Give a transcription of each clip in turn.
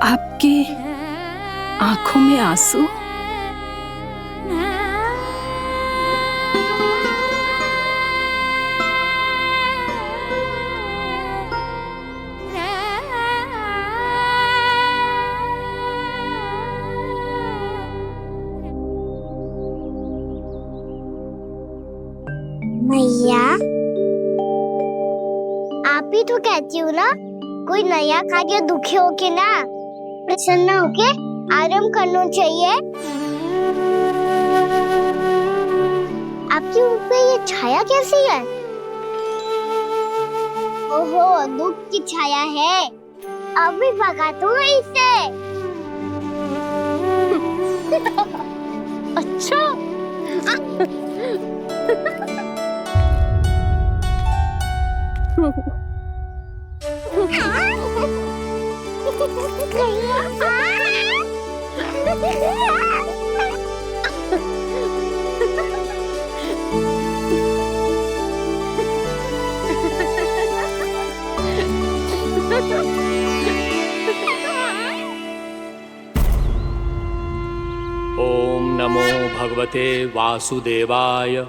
आपकी आंखों में आंसू? मैया, आप ही तो कहती हो ना, कोई नया कार्य दुखी होके ना प्रसन्न होके आराम करना चाहिए। आपके मुंह पे ये छाया कैसी है? ओहो, दुख की छाया है। अभी भगा दो इसे। अच्छा। ओम नमो भगवते वासुदेवाय।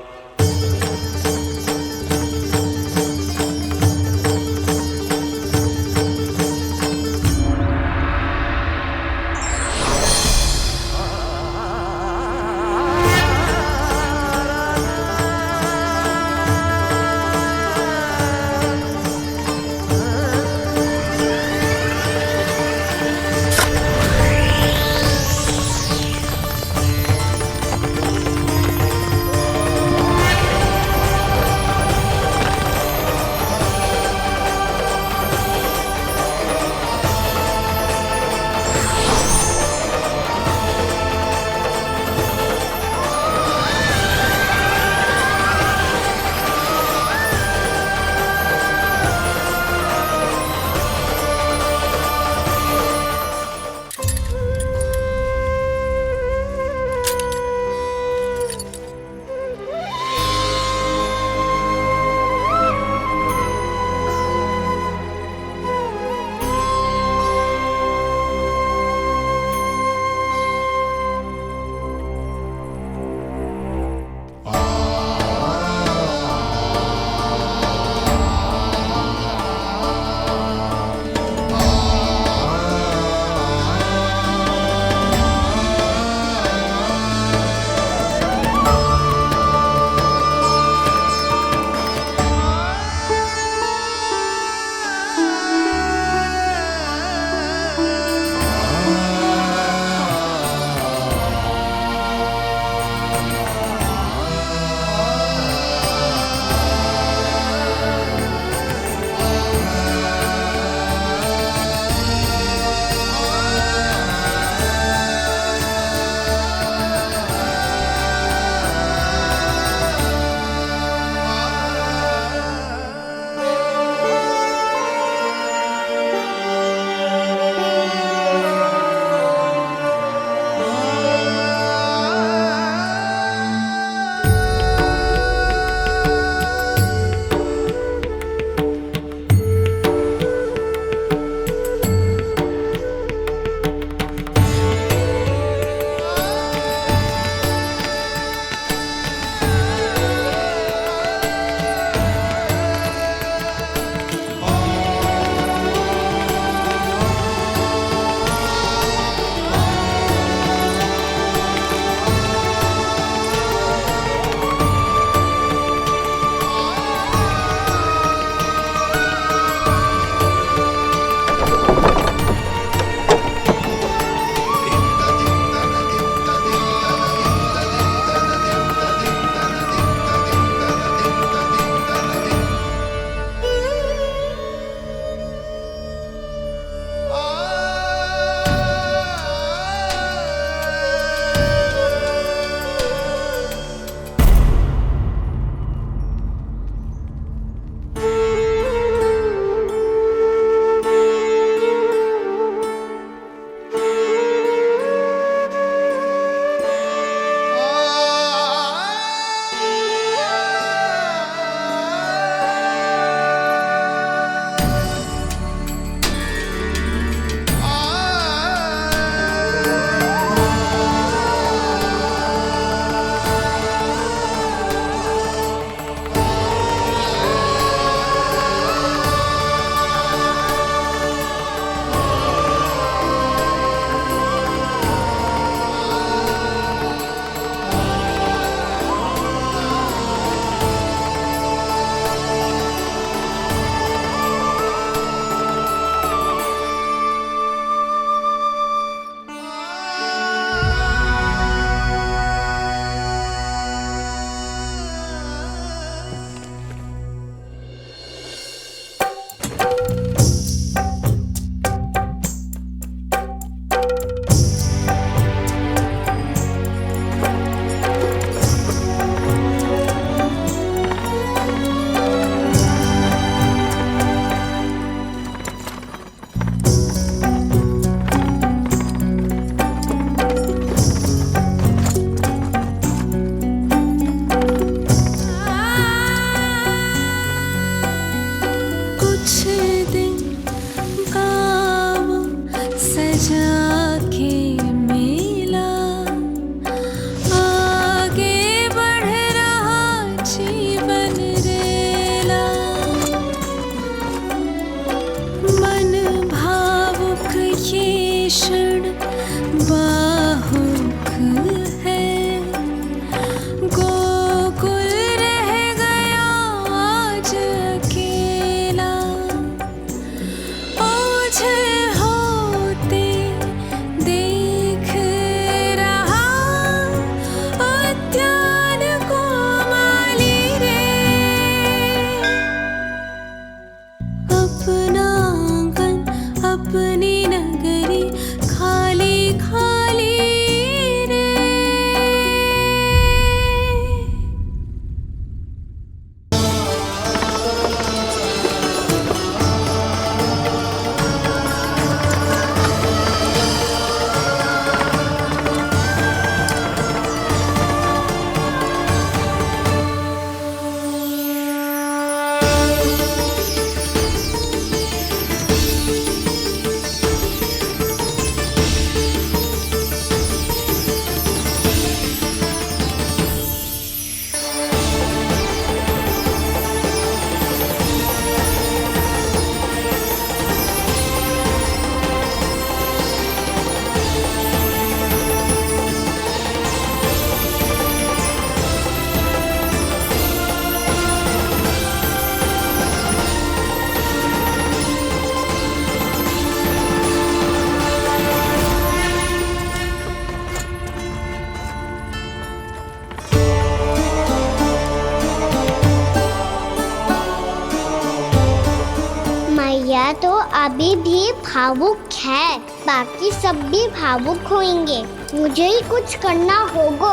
भैया तो अभी भी भावुक है, बाकी सब भी भावुक होंगे। मुझे ही कुछ करना होगा।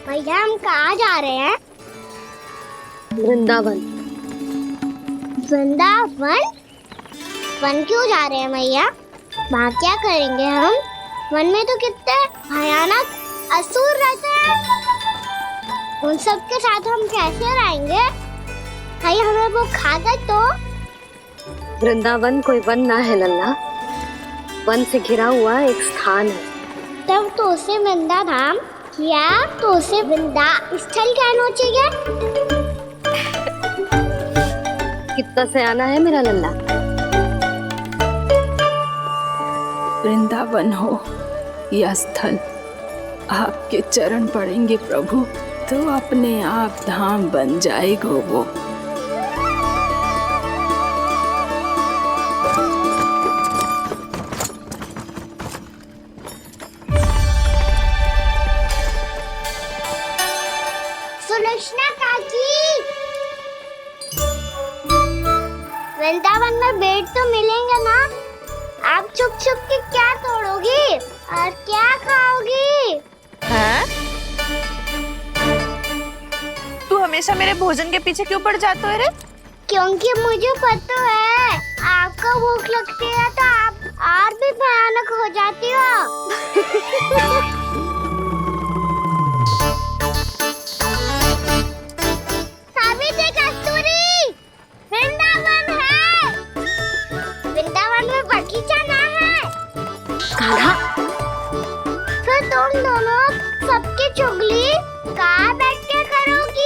भैया हम कहाँ जा रहे हैं? वृंदावन। वृंदावन? वन क्यों जा रहे हैं भैया? वहाँ क्या करेंगे हम? वन में तो कितने भयानक असुर रहते हैं। उन सब के साथ हम कैसे रहेंगे? भैया हमें वो खा गए तो? वृंदावन कोई वन ना है लल्ला, वन से घिरा हुआ एक स्थान है। तब तो उसे वृंदा धाम क्या तो उसे वृंदा स्थल कहना चाहिए। कितना सयाना है मेरा लल्ला। वृंदावन हो या स्थल, आपके चरण पड़ेंगे प्रभु तो अपने आप धाम बन जाएगा वो। सुलक्षणा काकी, वृंदावन में बेट तो मिलेंगे ना? आप छुप छुप के क्या तोड़ोगी और क्या खाओगी? हाँ? तू हमेशा मेरे भोजन के पीछे क्यों पड़ जाता है रे? क्योंकि मुझे पता है आपको भूख लगती है तो आप और भी भयानक हो जाती हो। सावित्री, कस्तूरी, वृंदावन है। वृंदावन में बगीचा ना है। कान्हा, फिर तुम दोनों सबकी चुगली कहाँ बैठ के करोगी?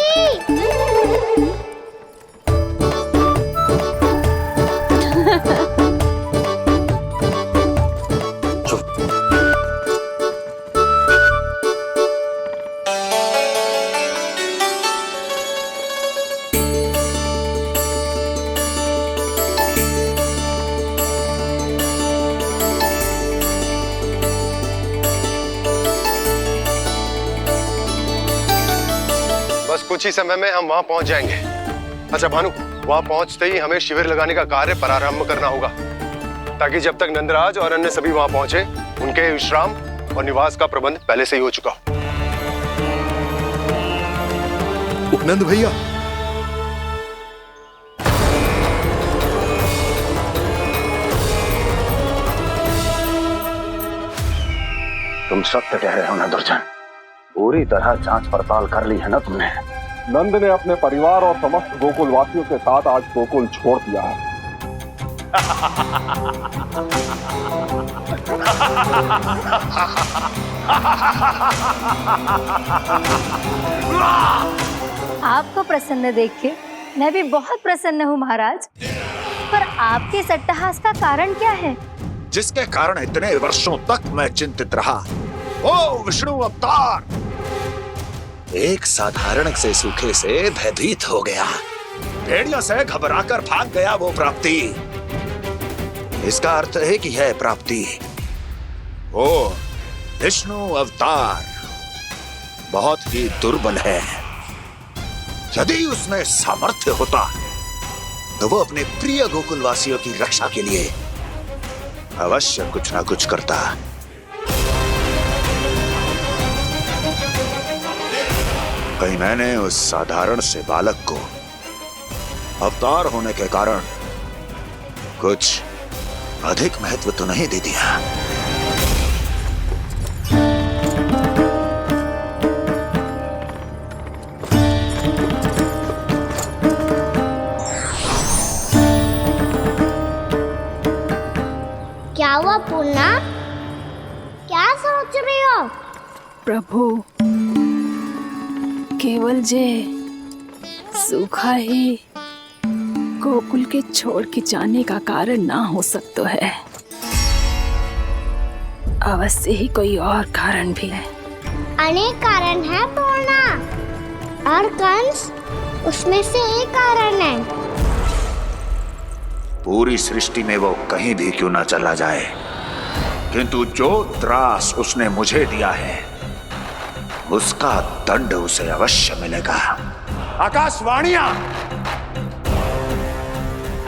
बस कुछ ही समय में हम वहां पहुंच जाएंगे। अच्छा भानु, वहां पहुंचते ही हमें शिविर लगाने का कार्य प्रारंभ करना होगा, ताकि जब तक नंदराज और अन्य सभी वहां पहुंचे उनके विश्राम और निवास का प्रबंध पहले से ही हो चुका हो। उपनंद भैया, तुम सत्य कह रहे हो ना दुर्जन, पूरी तरह जांच पड़ताल कर ली है ना तुमने? नंद ने अपने परिवार और समस्त गोकुल वासियों के साथ आज गोकुल छोड़ दिया है। आपको प्रसन्न देख के मैं भी बहुत प्रसन्न हूँ महाराज, पर आपके इस अट्टहास का कारण क्या है? जिसके कारण इतने वर्षों तक मैं चिंतित रहा। ओ विष्णु अवतार! एक साधारण से सूखे से भयभीत हो गया, भेड़ियों से घबराकर भाग गया वो प्राप्ति। इसका अर्थ है कि यह प्राप्ति वो विष्णु अवतार बहुत ही दुर्बल है। यदि उसमें सामर्थ्य होता तो वो अपने प्रिय गोकुलवासियों की रक्षा के लिए अवश्य कुछ ना कुछ करता। कहीं मैंने उस साधारण से बालक को अवतार होने के कारण कुछ अधिक महत्व तो नहीं दे दिया। क्या हुआ पूर्णा? क्या सोच रही हो? प्रभु, केवल जे सूखा ही गोकुल के छोड़ के जाने का कारण ना हो सकता है, अवश्य ही कोई और कारण भी है। अनेक कारण है पूर्णा, और कंस उसमें से एक कारण है। पूरी सृष्टि में वो कहीं भी क्यों ना चला जाए, किंतु जो त्रास उसने मुझे दिया है उसका दंड उसे अवश्य मिलेगा।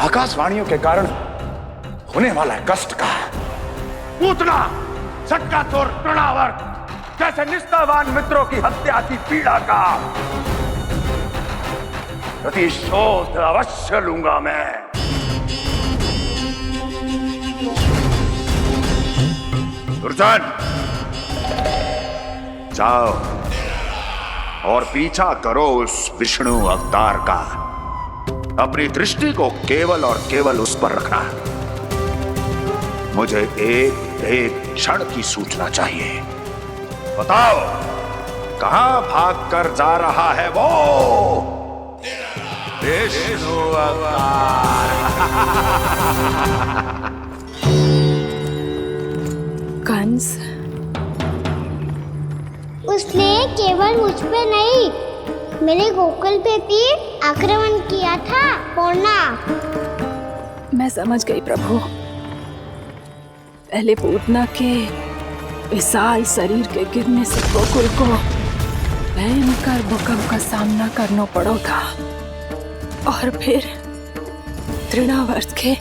आकाशवाणियों के कारण होने वाला कष्ट का पूतना सटका चोर तृणावर्त जैसे निष्ठावान मित्रों की हत्या की पीड़ा का प्रतिशोध अवश्य लूंगा मैं। दुर्जन, जाओ और पीछा करो उस विष्णु अवतार का। अपनी दृष्टि को केवल और केवल उस पर रखना। मुझे एक क्षण की सूचना चाहिए। बताओ कहां भागकर जा रहा है वो विष्णु अवतार? कंस, उसने केवल मुझ पे नहीं, मेरे गोकुल पे भी आक्रमण किया था पूर्णा। मैं समझ गई प्रभु। पहले पूतना के विशाल शरीर के गिरने से गोकुल को भयंकर भूकंप का सामना करना पड़ा था, और फिर तृणावर्त के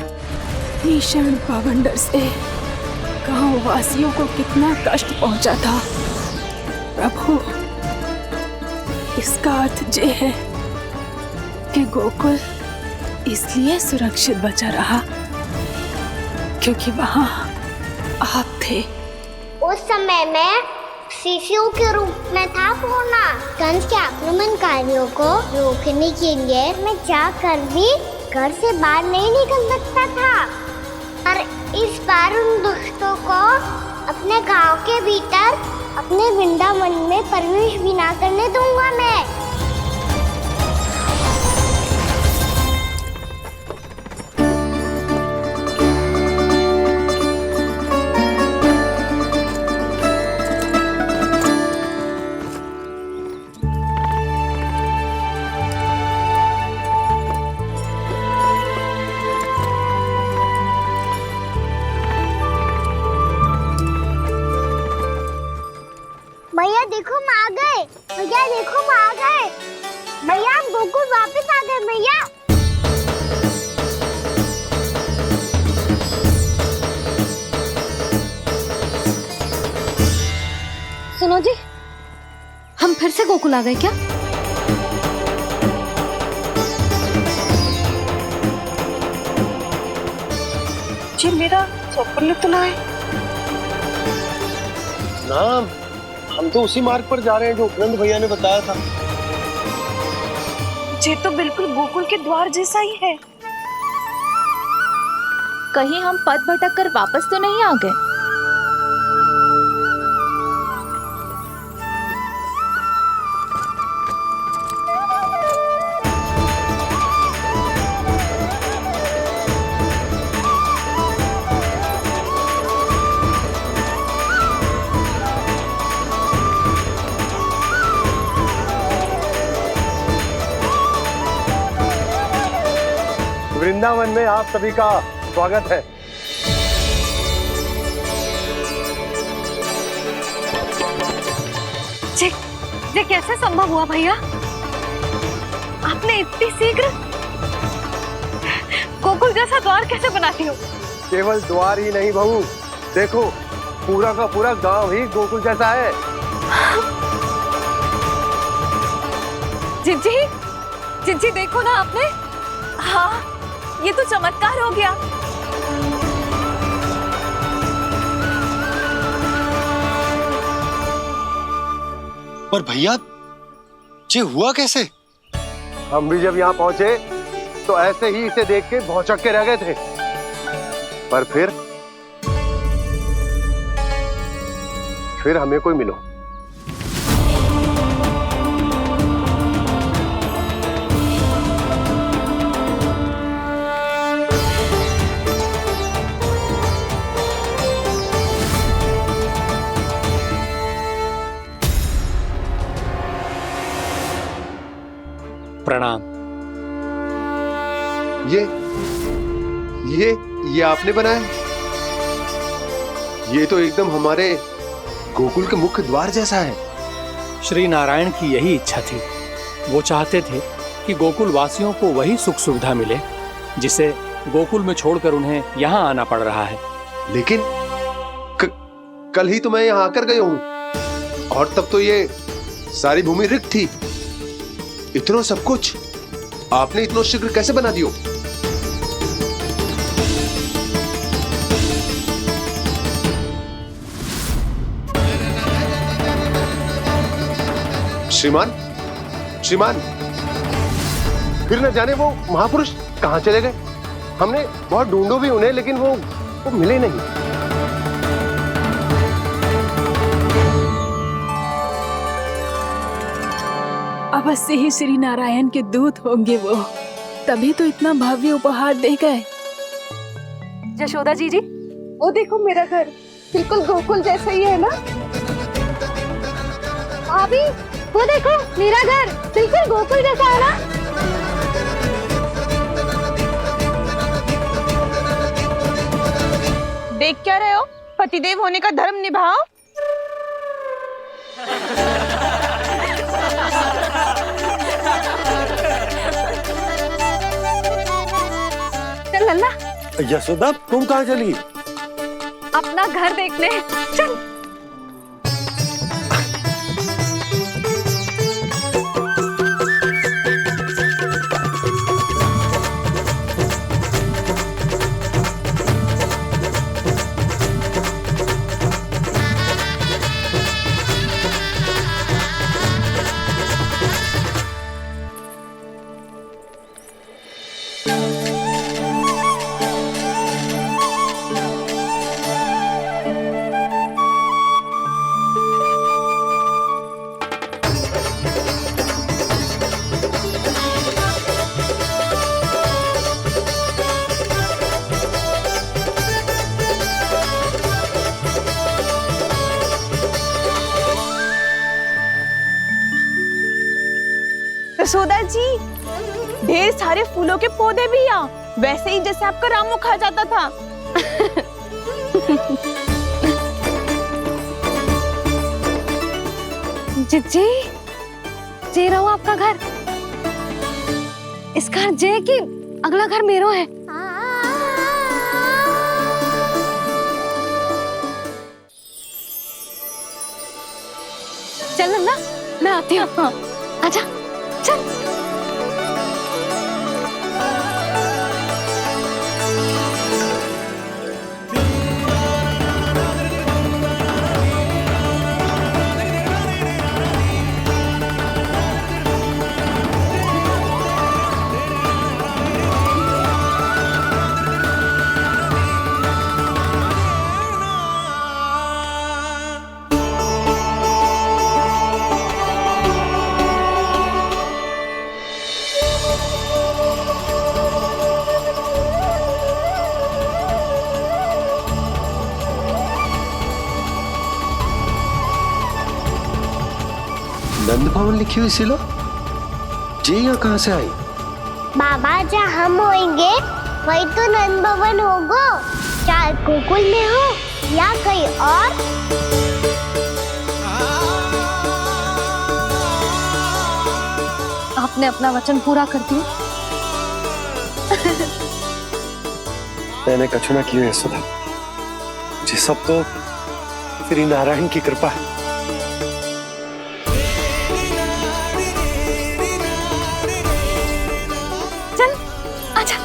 भीषण पावंडर से गांव वासियों को कितना कष्ट पहुंचा था। प्रभु, इसका अर्थ ये है कि गोकुल इसलिए सुरक्षित बचा रहा क्योंकि वहां आप थे। उस समय मैं शिशु के रूप में था पूर्णा। कंस के आक्रमणकारियों को रोकने के लिए मैं जाकर भी घर से बाहर नहीं निकल सकता था, और इस बार उन दुष्टों को अपने गांव के भीतर अपने वृंदावन में प्रवेश भी ना करने दूंगा मैं। भैया देखो हम आ गए, भैया देखो हम आ गए, भैया हम गोकुल वापस आ गए भैया। सुनो जी, हम फिर से गोकुल आ गए क्या? जी मेरा स्वप्न तो ना है। ना, हम तो उसी मार्ग पर जा रहे हैं जो उपनंद भैया ने बताया था। ये तो बिल्कुल गोकुल के द्वार जैसा ही है। कहीं हम पथ भटक कर वापस तो नहीं आ गए? वृंदावन में आप सभी का स्वागत है। ये कैसे संभव हुआ भैया? आपने इतनी शीघ्र गोकुल जैसा द्वार कैसे बनाती हो? केवल द्वार ही नहीं बहू, देखो पूरा का पूरा गांव ही गोकुल जैसा है। जिज्जी, जिज्जी देखो ना आपने। हाँ, ये तो चमत्कार हो गया। पर भैया ये हुआ कैसे? हम भी जब यहाँ पहुंचे तो ऐसे ही इसे देख के भौचक के रह गए थे, पर फिर हमें कोई मिलो। प्रणाम। ये आपने बनाया? ये तो एकदम हमारे गोकुल के मुख्य द्वार जैसा है। श्री नारायण की यही इच्छा थी। वो चाहते थे कि गोकुल वासियों को वही सुख सुविधा मिले जिसे गोकुल में छोड़कर उन्हें यहाँ आना पड़ रहा है। लेकिन कल ही तो मैं यहाँ आकर गया हूँ और तब तो ये सारी भूमि रिक्त थी। इतना सब कुछ आपने इतना शीघ्र कैसे बना दियो? श्रीमान, श्रीमान, फिर न जाने वो महापुरुष कहां चले गए। हमने बहुत ढूंढो भी उन्हें, लेकिन वो मिले नहीं। अवश्य ही श्री नारायण के दूत होंगे वो, तभी तो इतना भव्य उपहार दे गए। यशोदा जी, वो देखो मेरा घर बिल्कुल गोकुल जैसा ही है ना। भाभी, वो देखो मेरा घर बिल्कुल गोकुल जैसा है ना। देख क्या रहे हो? पतिदेव होने का धर्म निभाओ। चल लल्ला, यशोदा तुम कहाँ चली? अपना घर देखने चल। यशोदा जी, ढेर सारे फूलों के पौधे भी यहाँ, वैसे ही जैसे आपका रामू खा जाता था। जी जे रहो आपका घर। इस घर जे की अगला घर मेरो है। चल ना, मैं आती हूँ। आजा चल। नंद भवन लिखी हुई सिलो, जी यहाँ कहाँ से आई? बाबा, जहाँ हम होंगे वही तो नंद भवन होगा। चाहे गोकुल में हो या कहीं और। आपने अपना वचन पूरा कर दिया। मैंने कछु ना किया है सुधा, ये सब तो श्री नारायण की कृपा है। चल आजा।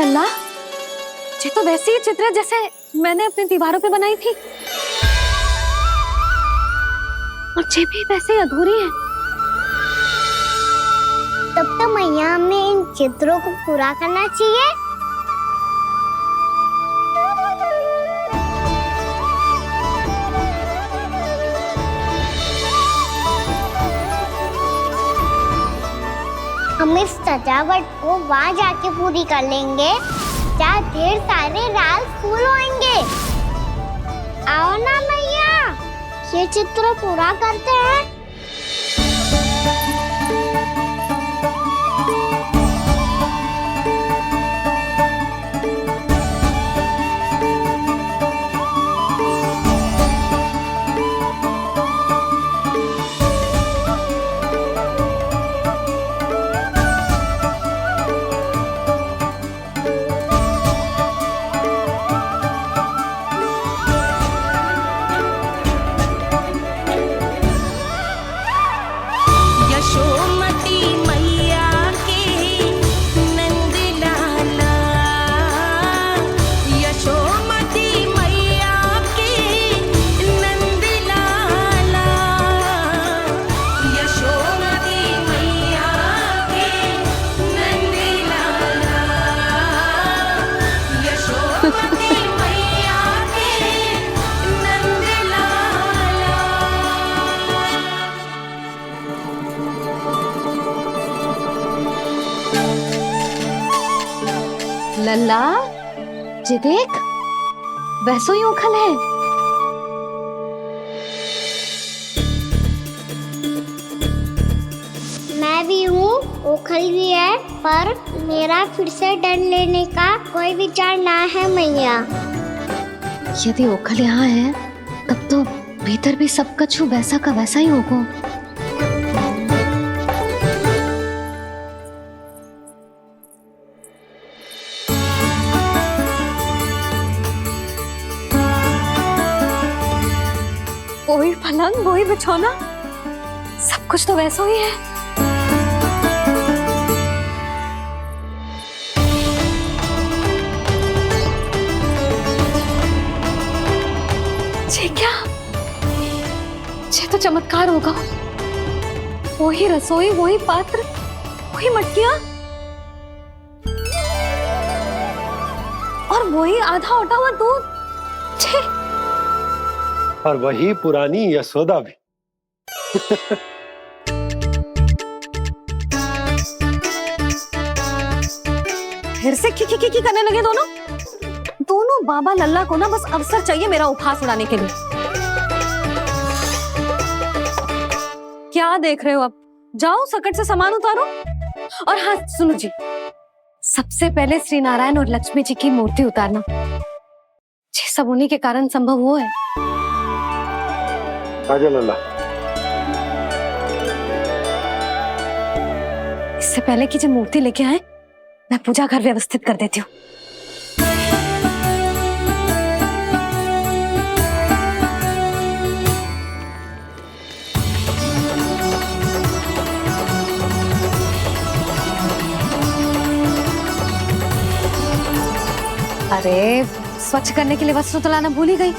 लल्ला, ये तो वैसी ही चित्र है जैसे मैंने अपनी दीवारों पे बनाई थी, और ये भी वैसे ही अधूरी है। तब तो मैया हमें इन चित्रों को पूरा करना चाहिए। हम इस सजावट को वहाँ जाके पूरी कर लेंगे जहाँ ढेर सारे लाल फूल होंगे। आओ ना मैया, ये चित्र पूरा करते हैं। लल्ला, ये देख, वैसो ही उखल है। मैं भी हूँ, उखल भी है, पर मेरा फिर से डर लेने का कोई विचार ना है मैया। यदि ओखल यहाँ है, तब तो भीतर भी सब कछु वैसा का वैसा ही होगा। वही पलंग, वही बिछौना, सब कुछ तो वैसा ही है। ये क्या? ये तो चमत्कार होगा। वही रसोई, वही पात्र, वही मटकियां, और वही आधा उटा हुआ दूध। छे! और वही पुरानी यशोदा भी। फिर से की करने लगे दोनों बाबा लल्ला को ना बस अवसर चाहिए मेरा उपहास उड़ाने के लिए। क्या देख रहे हो? अब जाओ, सकट से सामान उतारो। और हाँ सुनो जी, सबसे पहले श्री नारायण और लक्ष्मी जी की मूर्ति उतारना। ये सब उन्हीं के कारण संभव हुआ है। आजा लल्ला। इससे पहले कि जो मूर्ति लेके आए, मैं पूजा घर व्यवस्थित कर देती हूँ। अरे, स्वच्छ करने के लिए वस्त्र तो लाना भूल ही गई।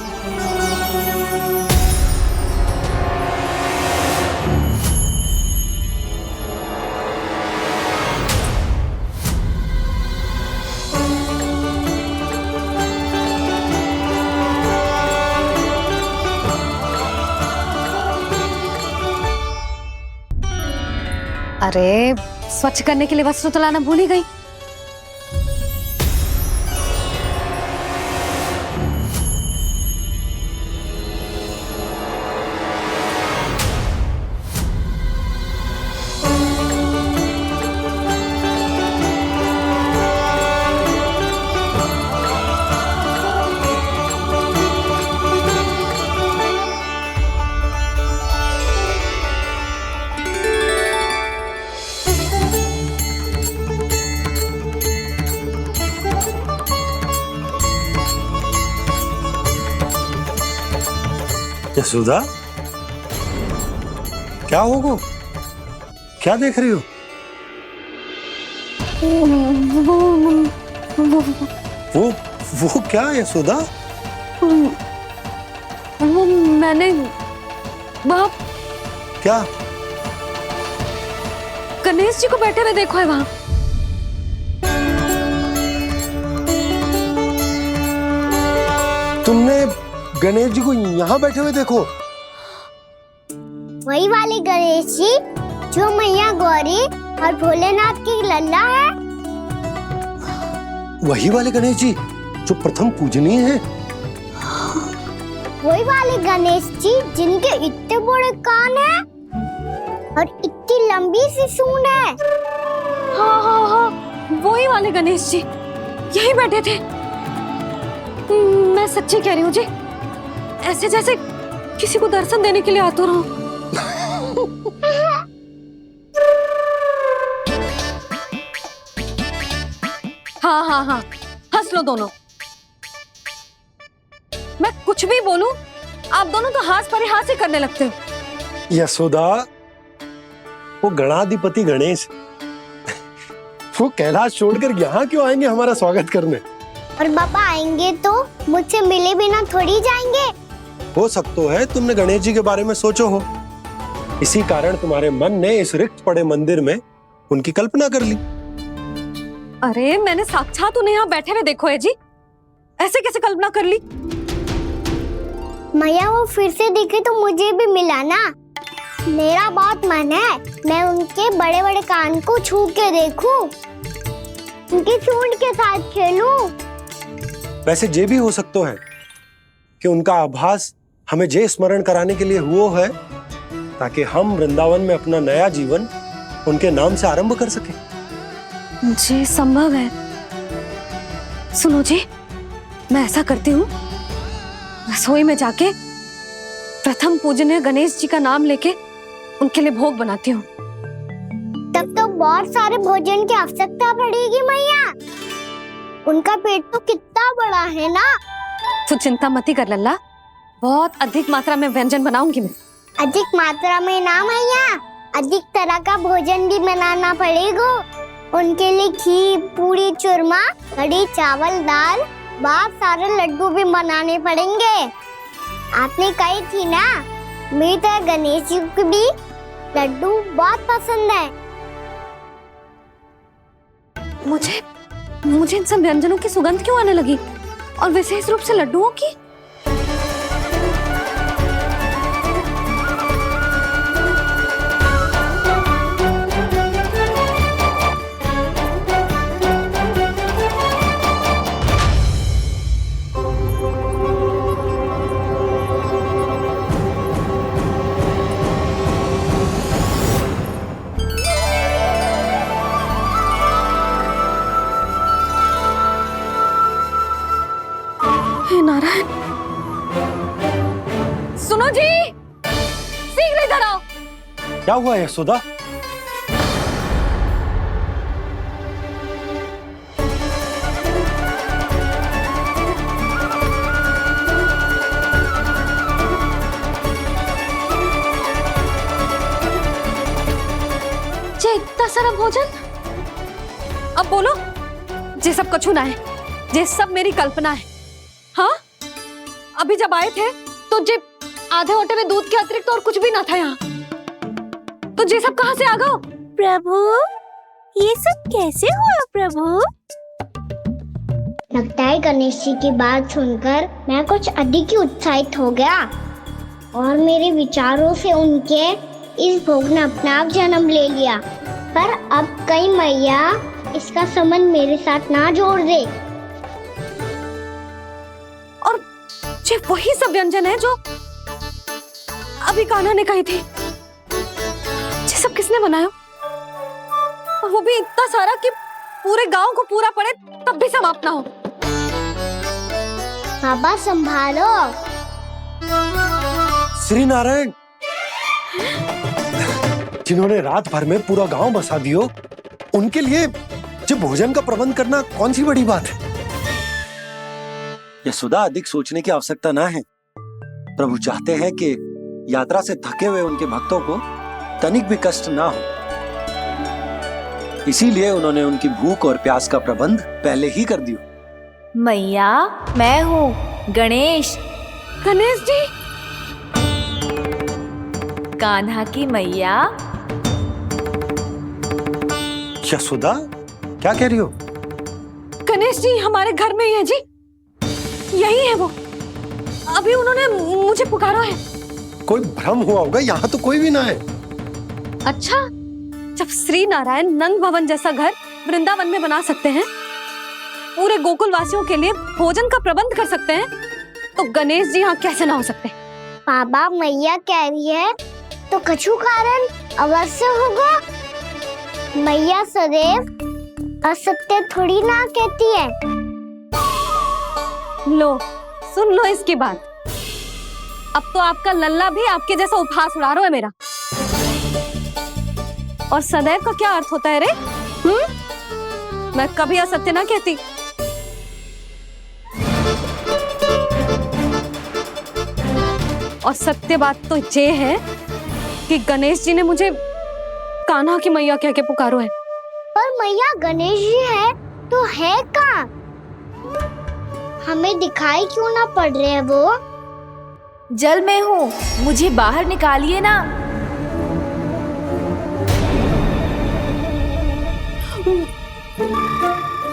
अरे, स्वच्छ करने के लिए वस्त्र तो लाना भूल ही गई। यशोदा, क्या होगा? क्या देख रही हो? वो क्या है यशोदा? वो मैंने वहाँ क्या? गणेश जी को बैठे हुए देखो है वहाँ। तुमने गणेश जी को यहाँ बैठे हुए देखो? वही वाले गणेश जी जो मैया गौरी और भोलेनाथ की लल्ला है। वही वाले गणेश जी जो प्रथम पूजनीय है? वही वाले गणेश जी जिनके इतने बड़े कान हैं और इतनी लंबी सी सूंड है। हाँ हाँ हाँ, वही वाले गणेश जी यही बैठे थे। मैं सच्ची कह रही हूँ जी, ऐसे जैसे किसी को दर्शन देने के लिए आतुर हूँ। हाँ हाँ हाँ, हंस लो दोनों। मैं कुछ भी बोलूं, आप दोनों तो हाथ परिहास ही करने लगते हो। यशोदा, वो गणाधिपति गणेश वो कैलाश छोड़कर यहाँ क्यों आएंगे हमारा स्वागत करने? और बाबा आएंगे तो मुझसे मिले बिना थोड़ी जाएंगे। हो सकता है तुमने गणेश जी के बारे में सोचो हो, इसी कारण तुम्हारे मन ने इस रिक्त पड़े मंदिर में उनकी कल्पना कर ली। अरे मैंने साक्षात उन्हें यहाँ बैठे हुए देखो है जी, ऐसे कैसे कल्पना कर ली? मैया वो फिर से दिखे तो मुझे भी मिला ना। मेरा बहुत मन है मैं उनके बड़े बड़े कान को छू के देखूं, उनकी सूंड के साथ खेलूं। वैसे ये भी हो सकता है कि उनका आभास हमें जे स्मरण कराने के लिए हुआ है ताकि हम वृंदावन में अपना नया जीवन उनके नाम से आरंभ कर सके। जी संभव है। सुनो जी, मैं ऐसा करती हूँ, रसोई में जाके प्रथम पूजनीय गणेश जी का नाम लेके उनके लिए भोग बनाती हूँ। तब तो बहुत सारे भोजन की आवश्यकता पड़ेगी मैया, उनका पेट तो कितना बड़ा है ना। तू चिंता मत कर लल्ला, बहुत अधिक मात्रा में व्यंजन बनाऊंगी मैं। अधिक मात्रा में ना मैया, अधिक तरह का भोजन भी बनाना पड़ेगा। उनके लिए खीर, पूरी, चूरमा, कढ़ी, चावल, दाल, बहुत सारे लड्डू भी बनाने पड़ेंगे। आपने कही थी ना, मेरी तरह गणेश जी को भी लड्डू बहुत पसंद है। मुझे इन सब व्यंजनों की सुगंध क्यों आने लगी, और विशेष रूप से लड्डुओं की? नारायण, सुनो जी, शीघ्र इधर आओ। क्या हुआ यशोदा? जे इतना सारा भोजन, अब बोलो, जे सब कछु ना है, जे सब मेरी कल्पना है। हाँ, अभी जब आए थे तो जे आधे ओटे में दूध के अतिरिक्त और कुछ भी ना था यहाँ, तो जे सब कहाँ से आ गए? प्रभु, ये सब कैसे हुआ प्रभु? लगता है गणेश जी की बात सुनकर मैं कुछ अधिक ही उत्साहित हो गया और मेरे विचारों से उनके इस भोग ने अपना आप जन्म ले लिया। पर अब कहीं मैया इसका संबंध मेरे साथ ना जोड़ दे। और ये वही सब व्यंजन है जो अभी कान्हा ने कही थी। ये सब किसने बनाया? और वो भी इतना सारा कि पूरे गांव को पूरा पड़े तब भी समाप्त ना हो। बाबा संभालो। श्री नारायण, जिन्होंने रात भर में पूरा गांव बसा दियो, उनके लिए जो भोजन का प्रबंध करना कौन सी बड़ी बात है? यशोदा, अधिक सोचने की आवश्यकता ना है। प्रभु चाहते हैं कि यात्रा से थके हुए उनके भक्तों को तनिक भी कष्ट ना हो, इसीलिए उन्होंने उनकी भूख और प्यास का प्रबंध पहले ही कर दिया। मैया, मैं हूँ गणेश। गणेश जी, कान्हा की मैया। यशोदा, क्या कह रही हो? गणेश जी हमारे घर में ही है जी, यही है वो। अभी उन्होंने मुझे पुकारा है। कोई भ्रम हुआ होगा, यहाँ तो कोई भी ना है। अच्छा, जब श्री नारायण नंद भवन जैसा घर वृंदावन में बना सकते हैं, पूरे गोकुल वासियों के लिए भोजन का प्रबंध कर सकते हैं, तो गणेश जी यहाँ कैसे ना हो सकते? बाबा, मैया कह रही है तो कछु कारण अवश्य होगा। मैया सदैव असत्य थोड़ी ना कहती है। लो, सुन लो इसकी बात। अब तो आपका लल्ला भी आपके जैसा उपहास उड़ा रहा है मेरा। और सदैव का क्या अर्थ होता है रे? मैं कभी असत्य ना कहती। और सत्य बात तो ये है कि गणेश जी ने मुझे कान्हा की मैया कह के पुकारो है। पर मैया गणेश जी है तो है कहाँ? हमें दिखाई क्यों ना पड़ रहे हैं वो? जल में हूँ, मुझे बाहर निकालिए ना।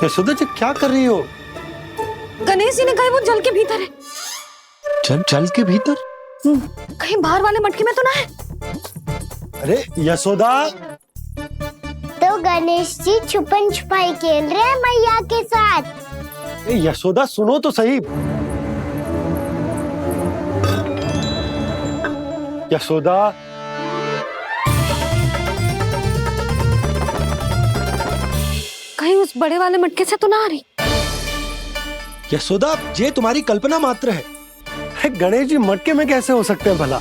यशोदा जी, क्या कर रही हो? गणेश जी ने कहा वो जल के भीतर है। जल के भीतर? कहीं बाहर वाले मटके में तो ना है? अरे यशोदा! तो गणेश जी छुपन छुपाई खेल रहे हैं मैया के साथ। यशोदा, सुनो तो सही। यशोदा, कहीं उस बड़े वाले मटके से तो ना आ रही? यशोदा, ये तुम्हारी कल्पना मात्र है। गणेश जी मटके में कैसे हो सकते हैं भला?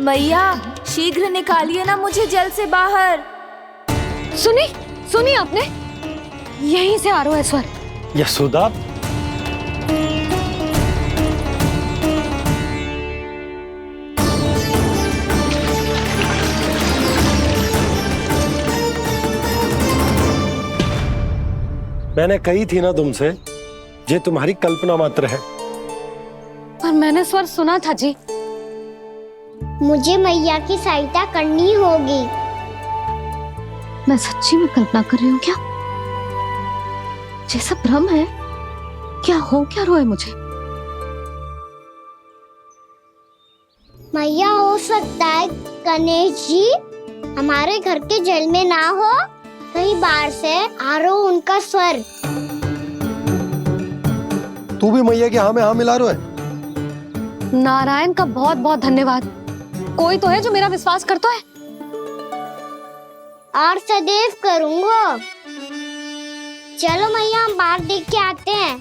मैया, शीघ्र निकालिए ना मुझे जल से बाहर। सुनी आपने? यहीं से आ रहा है स्वर। यशोदा, मैंने कही थी ना तुमसे, ये तुम्हारी कल्पना मात्र है। पर मैंने स्वर सुना था जी। मुझे मैया की सहायता करनी होगी। मैं सच्ची में कल्पना कर रही हूँ क्या? जैसा भ्रम है क्या? हो क्या रहा है मुझे? मैया, हो सकता है गणेश जी हमारे घर के जल में ना हो, कहीं बाहर से आ रहा हो उनका स्वर। तू भी मैया के हाँ में हाँ मिला रहा है। नारायण का बहुत बहुत धन्यवाद। कोई तो है जो मेरा विश्वास करता है। और सदैव करूंगा। चलो मैया, हम बाहर देख के आते हैं।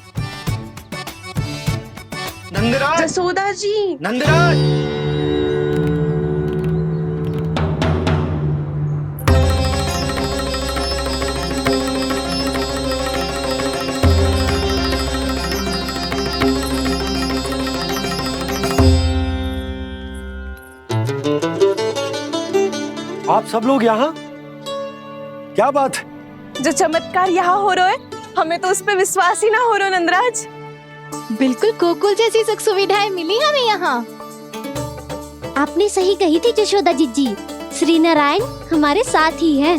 नंदराज, जसोदा जी, नंदराज! आप सब लोग यहाँ? क्या बात है? जो चमत्कार यहाँ हो रहा है, हमें तो उस पे विश्वास ही ना हो रहा नंदराज। बिल्कुल गोकुल जैसी सुख सुविधाएं मिली हमें यहाँ। आपने सही कही थी यशोदा जीजी, श्री नारायण हमारे साथ ही हैं।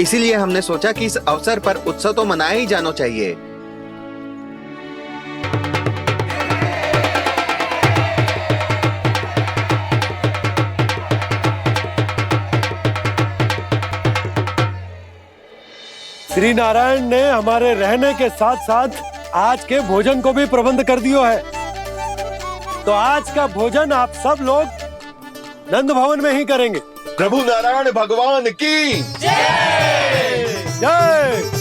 इसीलिए हमने सोचा कि इस अवसर पर उत्सव तो मनाया ही जाना चाहिए। श्री नारायण ने हमारे रहने के साथ साथ आज के भोजन को भी प्रबंध कर दिया है। तो आज का भोजन आप सब लोग नंद भवन में ही करेंगे। प्रभु नारायण भगवान की जय जय।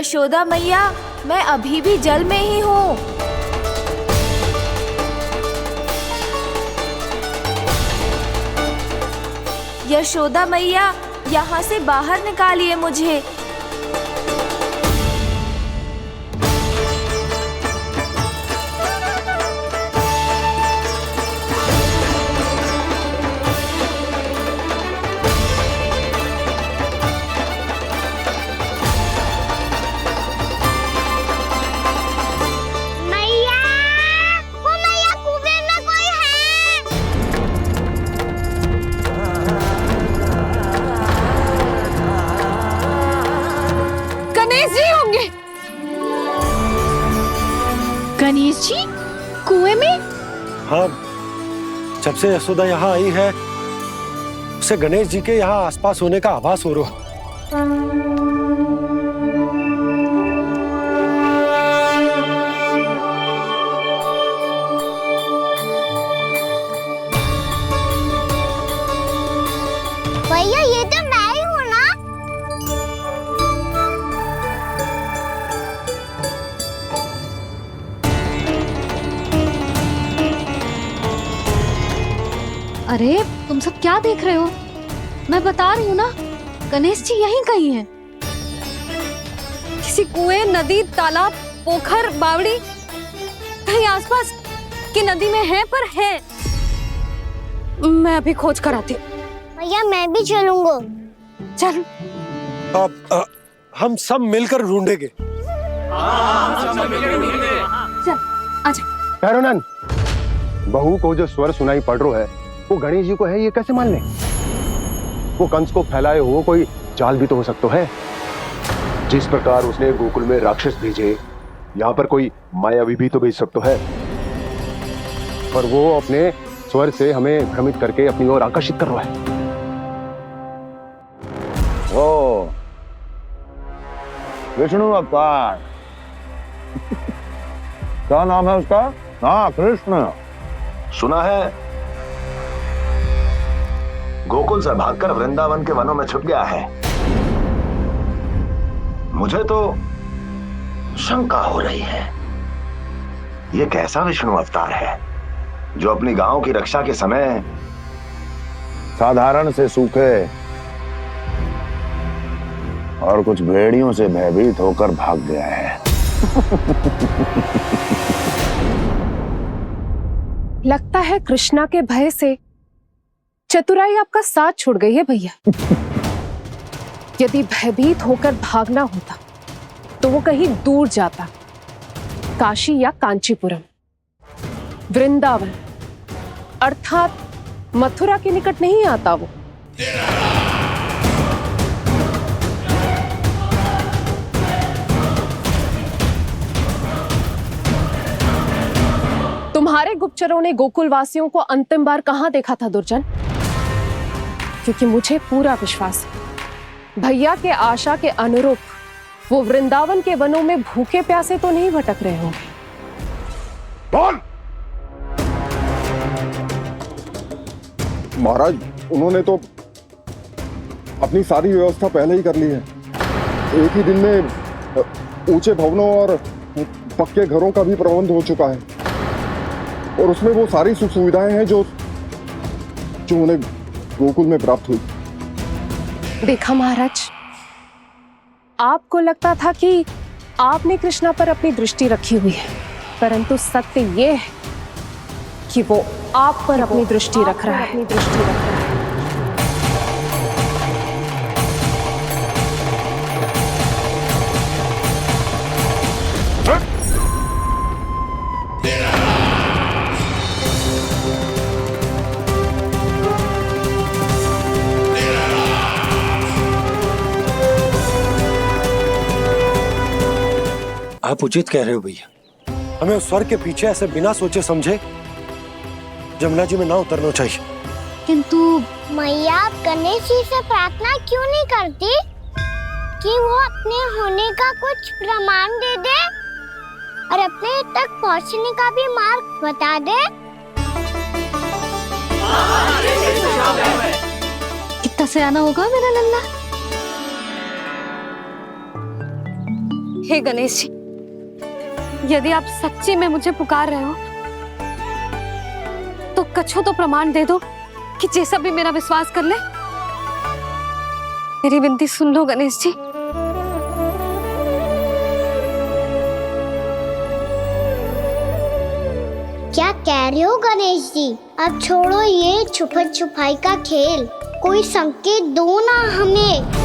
यशोदा मैया, मैं अभी भी जल में ही हूँ। यशोदा मैया, यहाँ से बाहर निकालिए मुझे। गणेश जी कुएं में? हाँ, जब से यशोदा यहाँ आई है उसे गणेश जी के यहाँ आसपास होने का आभास हो रहा। भैया ये तो मैं ही हूँ ना? अरे तुम सब क्या देख रहे हो? मैं बता रही हूँ ना, गणेश जी यहीं कहीं हैं। किसी कुएं, नदी, तालाब, पोखर, बावड़ी, कहीं आसपास की नदी में है, पर है। मैं अभी खोज कर आती हूँ। भैया मैं भी चलूंगा। चल। अब हम सब मिलकर ढूंढेंगे। चल आजा। भैरवनंद, बहू को जो स्वर सुनाई पड़ रहा है वो गणेश जी को है, ये कैसे मान ले? वो कंस को फैलाए हुए कोई चाल भी तो हो सकता है। जिस प्रकार उसने गोकुल में राक्षस भेजे, यहाँ पर कोई मायावी भी तो भेज सकता है। पर वो अपने स्वर से हमें भ्रमित करके अपनी ओर आकर्षित कर रहा है। ओ विष्णु अवतार। क्या नाम है उसका? हाँ, कृष्ण। सुना है गोकुल से भागकर वृंदावन के वनों में छुप गया है। मुझे तो शंका हो रही है, ये कैसा विष्णु अवतार है जो अपनी गांव की रक्षा के समय साधारण से सूखे और कुछ भेड़ियों से भयभीत होकर भाग गया है। लगता है कृष्णा के भय से चतुराई आपका साथ छोड़ गई है भैया। यदि भयभीत होकर भागना होता तो वो कहीं दूर जाता, काशी या कांचीपुरम, वृंदावन अर्थात मथुरा के निकट नहीं आता वो। तुम्हारे गुप्तचरों ने गोकुल वासियों को अंतिम बार कहां देखा था दुर्जन? क्योंकि मुझे पूरा विश्वास है भैया के आशा के अनुरूप वो वृंदावन के वनों में भूखे प्यासे तो नहीं भटक रहे होंगे। बोल! महाराज, उन्होंने तो अपनी सारी व्यवस्था पहले ही कर ली है। एक ही दिन में ऊंचे भवनों और पक्के घरों का भी प्रबंध हो चुका है, और उसमें वो सारी सुख सुविधाएं हैं जो उन्हें गोकुल में प्राप्त हुई। देखा महाराज, आपको लगता था कि आपने कृष्णा पर अपनी दृष्टि रखी हुई है, परंतु सत्य ये है कि वो आप पर अपनी दृष्टि रख रहा है। आप उचित कह रहे हो भैया, हमें उस स्वर के पीछे ऐसे बिना सोचे समझे जमुना जी में ना उतरना चाहिए। किंतु मैया, आप गणेश जी से प्रार्थना क्यों नहीं करती कि वो अपने होने का कुछ प्रमाण दे दे और अपने तक पहुंचने का भी मार्ग बता दे? कितना सयाना होगा मेरा लल्ला। हे गणेश जी, यदि आप सच्ची में मुझे पुकार रहे हो तो कछु तो प्रमाण दे दो कि जैसा भी मेरा विश्वास कर ले। मेरी विनती सुन लो गणेश जी। क्या कह रहे हो गणेश जी? अब छोड़ो ये छुपन छुपाई का खेल, कोई संकेत दो ना हमें।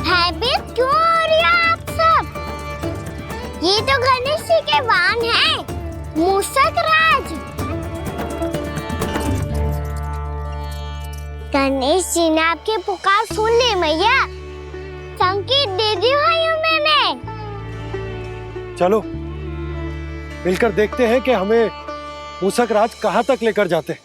भयभीत क्यों हो रही हो आप सब? ये तो गणेश जी के वाहन हैं, मूषक राज। गणेश जी ने आपकी पुकार सुन ली मैया, संकेत दे दी भाइयों मैंने। चलो मिलकर देखते हैं कि हमें मूषक राज कहाँ तक लेकर जाते हैं।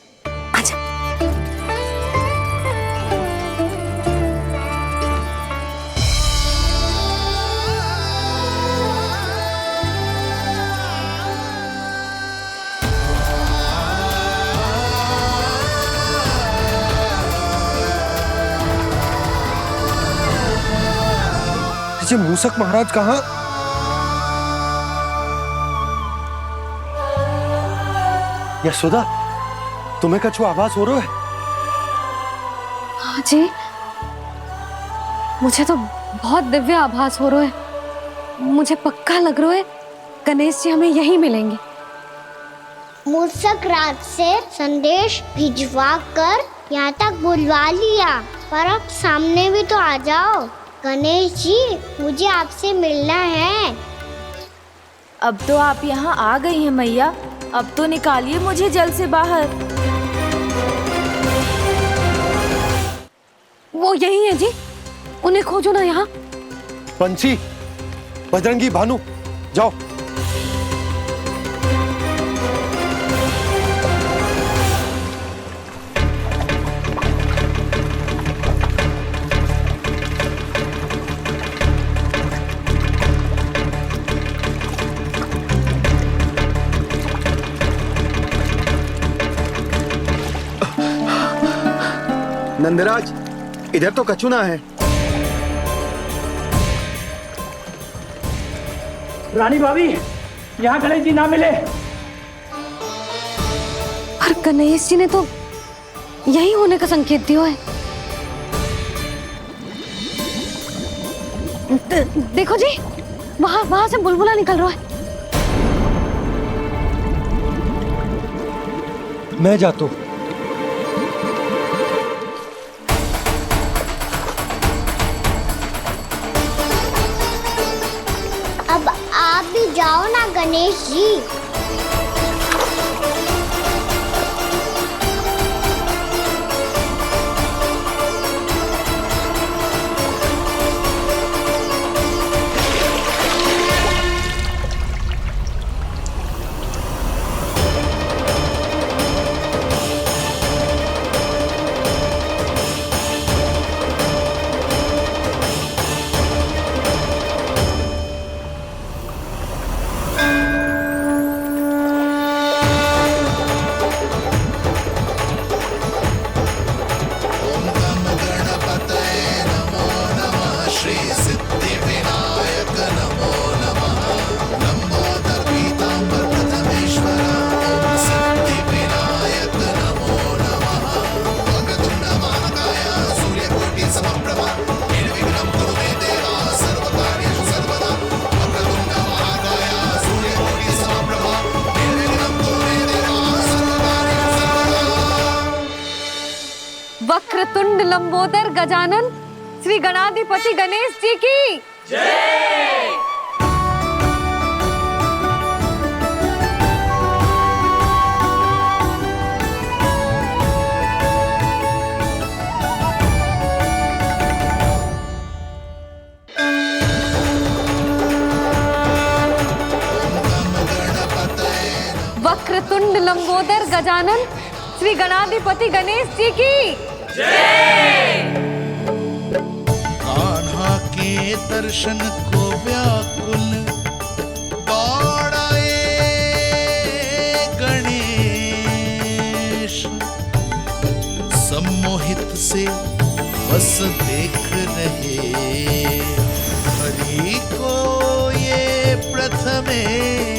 जी मूषक महाराज कहाँ? यशोदा, तुम्हें कछु आभास हो रहा है? हाँ जी, मुझे तो बहुत दिव्य आभास हो रहा है। मुझे पक्का लग रहा है गणेश जी हमें यहीं मिलेंगे। मूषक राज से संदेश भिजवा कर यहाँ तक बुलवा लिया, पर अब सामने भी तो आ जाओ। गणेश जी, मुझे आपसे मिलना है। अब तो आप यहाँ आ गई हैं मैया, अब तो निकालिए मुझे जल से बाहर। वो यही है जी, उन्हें खोजो ना यहाँ। पंछी, बजरंगी, भानु, जाओ। नंदराज, इधर तो कछुना है। रानी भाभी, यहाँ गणेश जी ना मिले। पर गणेश जी ने तो यही होने का संकेत दिया है। देखो जी, वहां से बुलबुला निकल रहा है। मैं जाता हूँ। अब आप भी जाओ ना गणेश जी। वक्रतुंड लंबोदर गजानन श्री गणाधिपति गणेश जी की जय। वक्रतुंड लंबोदर गजानन श्री गणाधिपति गणेश जी की कान्हा के दर्शन को व्याकुल दौड़ाए गणेश, सम्मोहित से बस देख रहे हरि को ये प्रथमेश।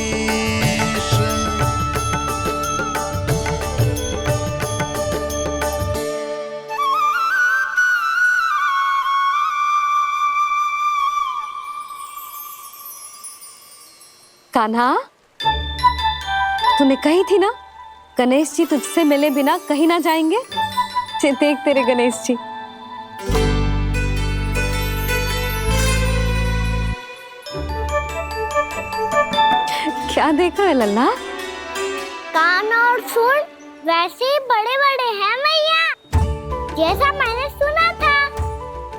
कान्हा, तूने कही थी ना गणेश जी तुझसे मिले बिना कहीं ना जाएंगे। देख तेरे गणेश जी। क्या देख रहा है लल्ला? कान और सुन वैसे ही बड़े बड़े हैं मैया, जैसा मैंने सुना था,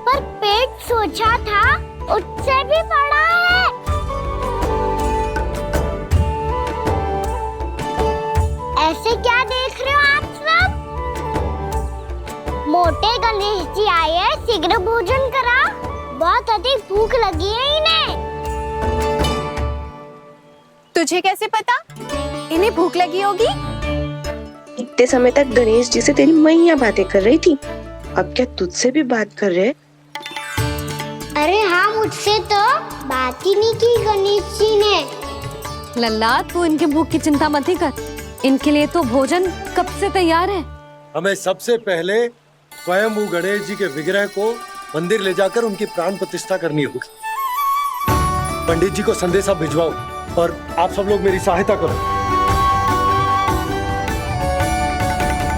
पर पेट सोचा था उससे भी बड़ा है। ऐसे क्या देख रहे हो आप सब? मोटे गणेश जी आए, शीघ्र भोजन करा, बहुत अधिक भूख लगी है इन्हें। तुझे कैसे पता इन्हें भूख लगी होगी? इतने समय तक गणेश जी से तेरी मैया बातें कर रही थी, अब क्या तुझसे भी बात कर रहे? अरे हाँ, मुझसे तो बात ही नहीं की गणेश जी ने। लल्ला, तू इनके भूख की चिंता मत ही कर, इनके लिए तो भोजन कब से तैयार है। हमें सबसे पहले स्वयं गणेश जी के विग्रह को मंदिर ले जाकर उनकी प्राण प्रतिष्ठा करनी होगी। पंडित जी को संदेशा भिजवाओ और आप सब लोग मेरी सहायता करो।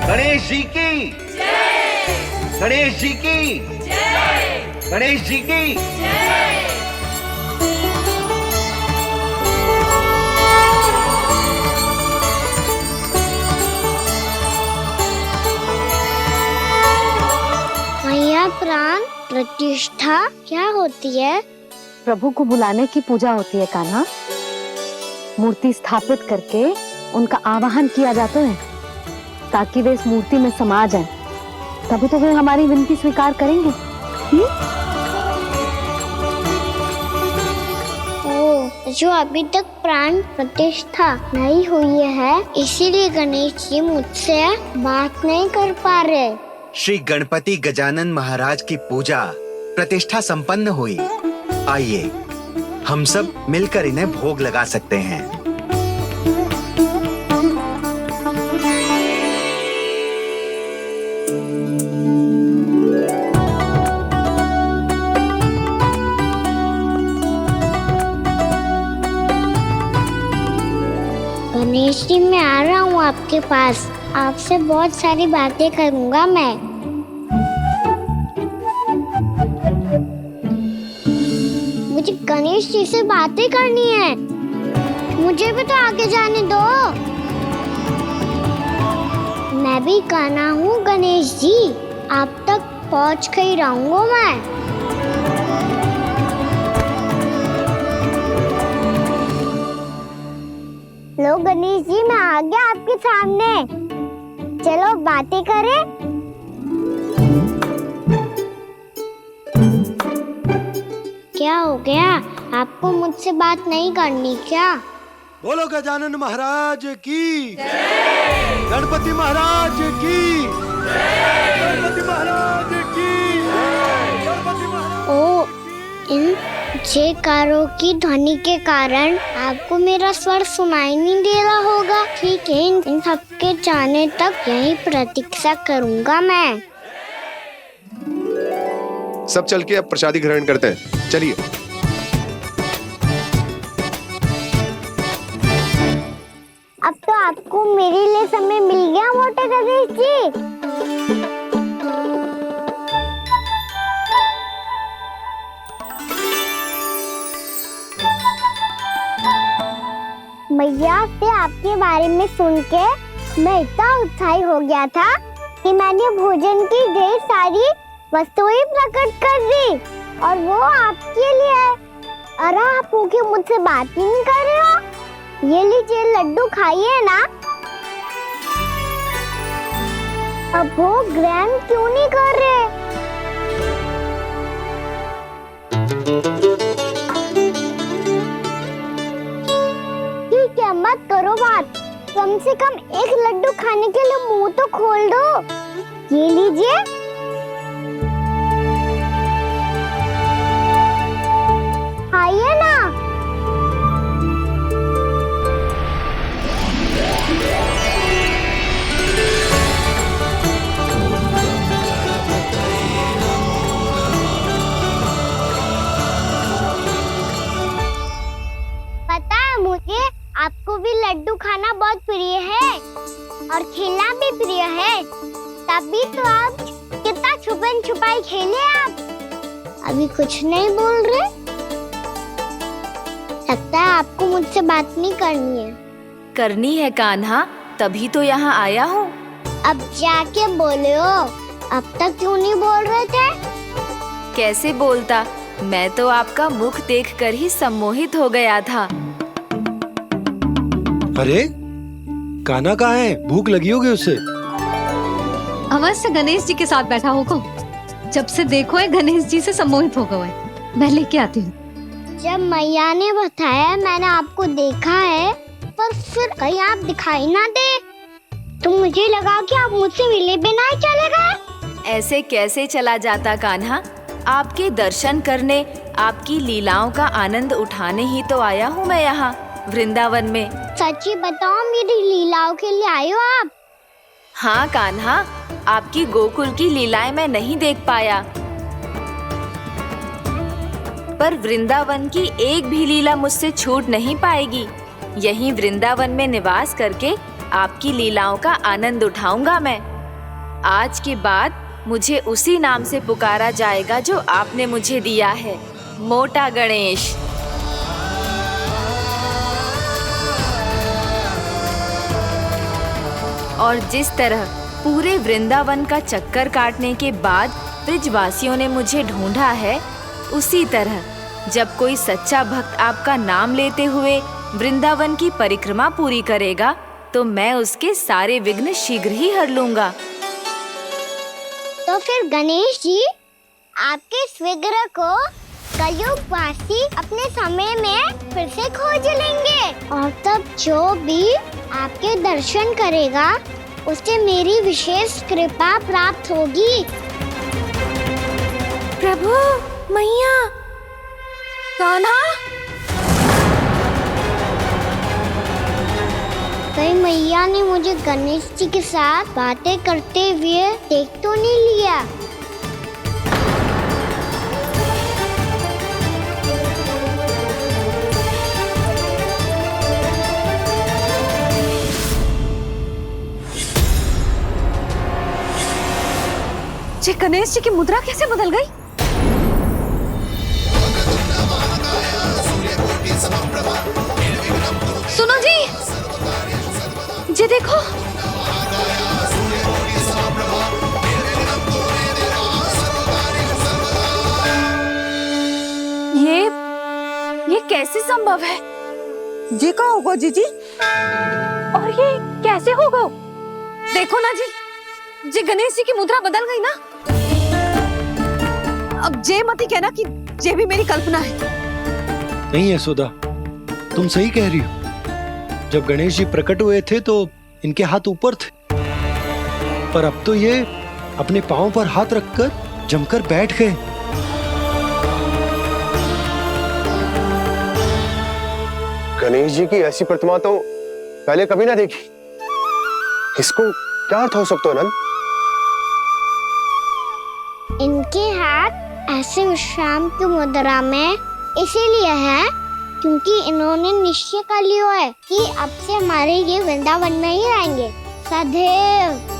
गणेश जी की जय, गणेश जी की जय, गणेश जी की जय। मैया, प्राण प्रतिष्ठा क्या होती है? प्रभु को बुलाने की पूजा होती है कान्हा। मूर्ति स्थापित करके उनका आवाहन किया जाता है ताकि वे इस मूर्ति में समा जाएं। तभी तो वे हमारी विनती स्वीकार करेंगे। जो अभी तक प्राण प्रतिष्ठा नहीं हुई है, इसीलिए गणेश जी मुझसे बात नहीं कर पा रहे। श्री गणपति गजानन महाराज की पूजा प्रतिष्ठा संपन्न हुई। आइए हम सब मिलकर इन्हें भोग लगा सकते हैं। गणेश जी, मैं आ रहा हूँ आपके पास, आपसे बहुत सारी बातें करूँगा मैं। मुझे गणेश जी से बातें करनी है, मुझे भी तो आगे जाने दो। मैं भी कान्हा हूँ गणेश जी, आप तक पहुँच कर ही रहूँगा मैं। लो गणेश जी, मैं आ गया आपके सामने, चलो बातें करें। क्या हो गया, आपको मुझसे बात नहीं करनी क्या? बोलो गजानन महाराज की जय, गणपति महाराज की जय, गणपति महाराज की जय, गणपति महाराज। ओ, इन जयकारों की ध्वनि के कारण आपको मेरा स्वर सुनाई नहीं दे रहा होगा। ठीक है, इन सबके जाने तक यही प्रतीक्षा करूंगा मैं। सब चल के अब प्रसादी ग्रहण करते हैं, चलिए। अब तो आपको मेरे लिए समय मिल गया मोटे गणेश जी। मैया से आपके बारे में सुन के मैं इतना उत्साही हो गया था कि मैंने भोजन की ढेर सारी वस्तुएं प्रकट कर दी, और वो आपके लिए। अरे आप भूखे मुझसे बात ही नहीं कर रहे हो। ये लीजिए लड्डू, खाइए ना। अब वो ग्रैंड क्यों नहीं कर रहे? ठीक है, मत करो बात। कम से कम एक लड्डू खाने के लिए मुंह तो खोल दो। ये लीजिए। आइए ना। पता है मुझे, आपको भी लड्डू खाना बहुत प्रिय है और खेलना भी प्रिय है। तभी तो आप कितना छुपन छुपाई खेले आप। अभी कुछ नहीं बोल रहे? लगता है आपको मुझसे बात नहीं करनी है। करनी है कान्हा, तभी तो यहाँ आया हूँ। अब जाके बोले हो। अब तक क्यों नहीं बोल रहे थे? कैसे बोलता, मैं तो आपका मुख देखकर ही सम्मोहित हो गया था। अरे कान्हा कहाँ है? भूख लगी होगी उसे। अवश्य गणेश जी के साथ बैठा होगा। जब से देखो है गणेश जी से सम्मोहित हो गए। मैं लेके आती हूँ। जब मैया ने बताया मैंने आपको देखा है, पर फिर कहीं आप दिखाई ना दे, तो मुझे लगा कि आप मुझसे मिले बिना ही चले गए। ऐसे कैसे चला जाता कान्हा? आपके दर्शन करने, आपकी लीलाओं का आनंद उठाने ही तो आया हूँ मैं यहाँ वृंदावन में। सच्ची बताओ, मेरी लीलाओं के लिए आए हो आप? हाँ कान्हा, आपकी गोकुल की लीलाएं मैं नहीं देख पाया, पर वृंदावन की एक भी लीला मुझसे छूट नहीं पाएगी। यहीं वृंदावन में निवास करके आपकी लीलाओं का आनंद उठाऊंगा मैं। आज के बाद मुझे उसी नाम से पुकारा जाएगा जो आपने मुझे दिया है, मोटा गणेश। और जिस तरह पूरे वृंदावन का चक्कर काटने के बाद ब्रजवासियों ने मुझे ढूंढा है, उसी तरह जब कोई सच्चा भक्त आपका नाम लेते हुए वृंदावन की परिक्रमा पूरी करेगा, तो मैं उसके सारे विघ्न शीघ्र ही हर लूंगा। तो फिर गणेश जी, आपके इस विग्रह को कलयुग वासी अपने समय में फिर से खोज लेंगे, और तब जो भी आपके दर्शन करेगा उसे मेरी विशेष कृपा प्राप्त होगी। प्रभु, मैया, कान्हा। कहीं मैया ने मुझे गणेश जी के साथ बातें करते हुए देख तो नहीं लिया? जी, गणेश जी की मुद्रा कैसे बदल गई? सुनो जी, जी देखो। ये कैसे संभव है? जी का होगा जीजी? और ये कैसे होगा? देखो ना जी, जी गणेश जी की मुद्रा बदल गई ना। अब जे मत ही कहना कि जे भी मेरी कल्पना है। नहीं यशोदा, तुम सही कह रही हो। जब गणेश जी प्रकट हुए थे तो इनके हाथ ऊपर थे, पर अब तो ये अपने पांव पर हाथ रखकर जमकर बैठ गए। गणेश जी की ऐसी प्रतिमा तो पहले कभी ना देखी। इसको क्या अर्थ हो सकता है नंद? इनके हाथ ऐसे विश्राम की मुद्रा में इसीलिए है क्योंकि इन्होंने निश्चय कर लिया है कि अब से हमारे ये वृंदावन में ही रहेंगे सदैव।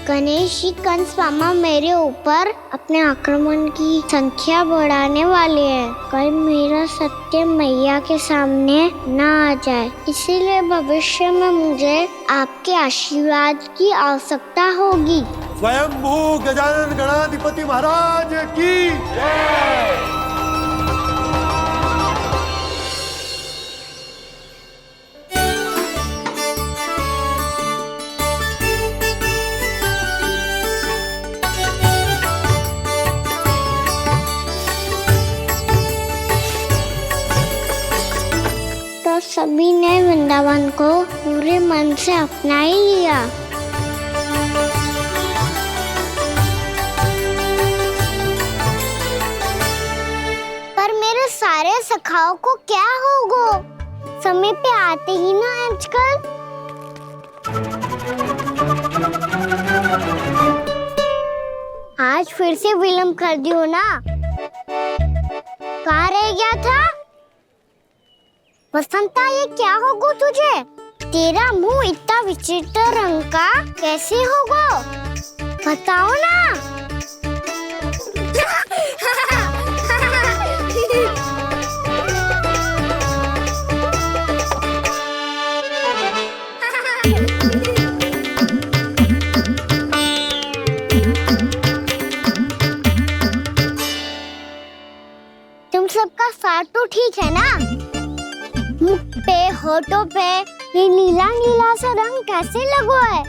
गणेश जी कंस मामा मेरे ऊपर अपने आक्रमण की संख्या बढ़ाने वाले हैं, कहीं मेरा सत्य मैया के सामने ना आ जाए। इसीलिए भविष्य में मुझे आपके आशीर्वाद की आवश्यकता होगी। स्वयंभू गजानन गणाधिपति महाराज की जय। वृंदावन को पूरे मन से अपना ही लिया। पर मेरे सारे सखाओं को क्या होगा? समय पे आते ही ना आजकल। आज फिर से विलम्ब कर दियो ना। कहाँ रह गया था? वसंता, ये क्या होगा तुझे? तेरा मुंह इतना विचित्र रंग का कैसे होगा? बताओ ना। तुम सबका साथ तो ठीक है ना? मुख पे, होठों पे ये नीला नीला सा रंग कैसे लगो है?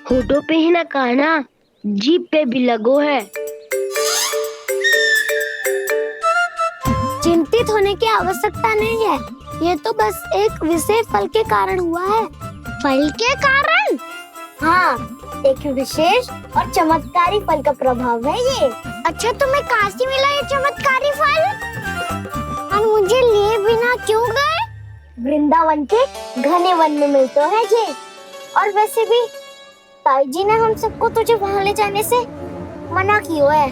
होठों पे ही ना काना, जीभ पे भी लगो है। चिंतित होने की आवश्यकता नहीं है। ये तो बस एक विशेष फल के कारण हुआ है। फल के कारण? हाँ, एक विशेष और चमत्कारी फल का प्रभाव है ये। अच्छा, तुम्हें कहाँ से मिला ये चमत्कारी फल? और मुझे लिए बिना क्यों गए? वृंदावन के घने वन में मिलते है ये। और वैसे भी ताई जी ने हम सबको तुझे वहाँ ले जाने से मना किया है।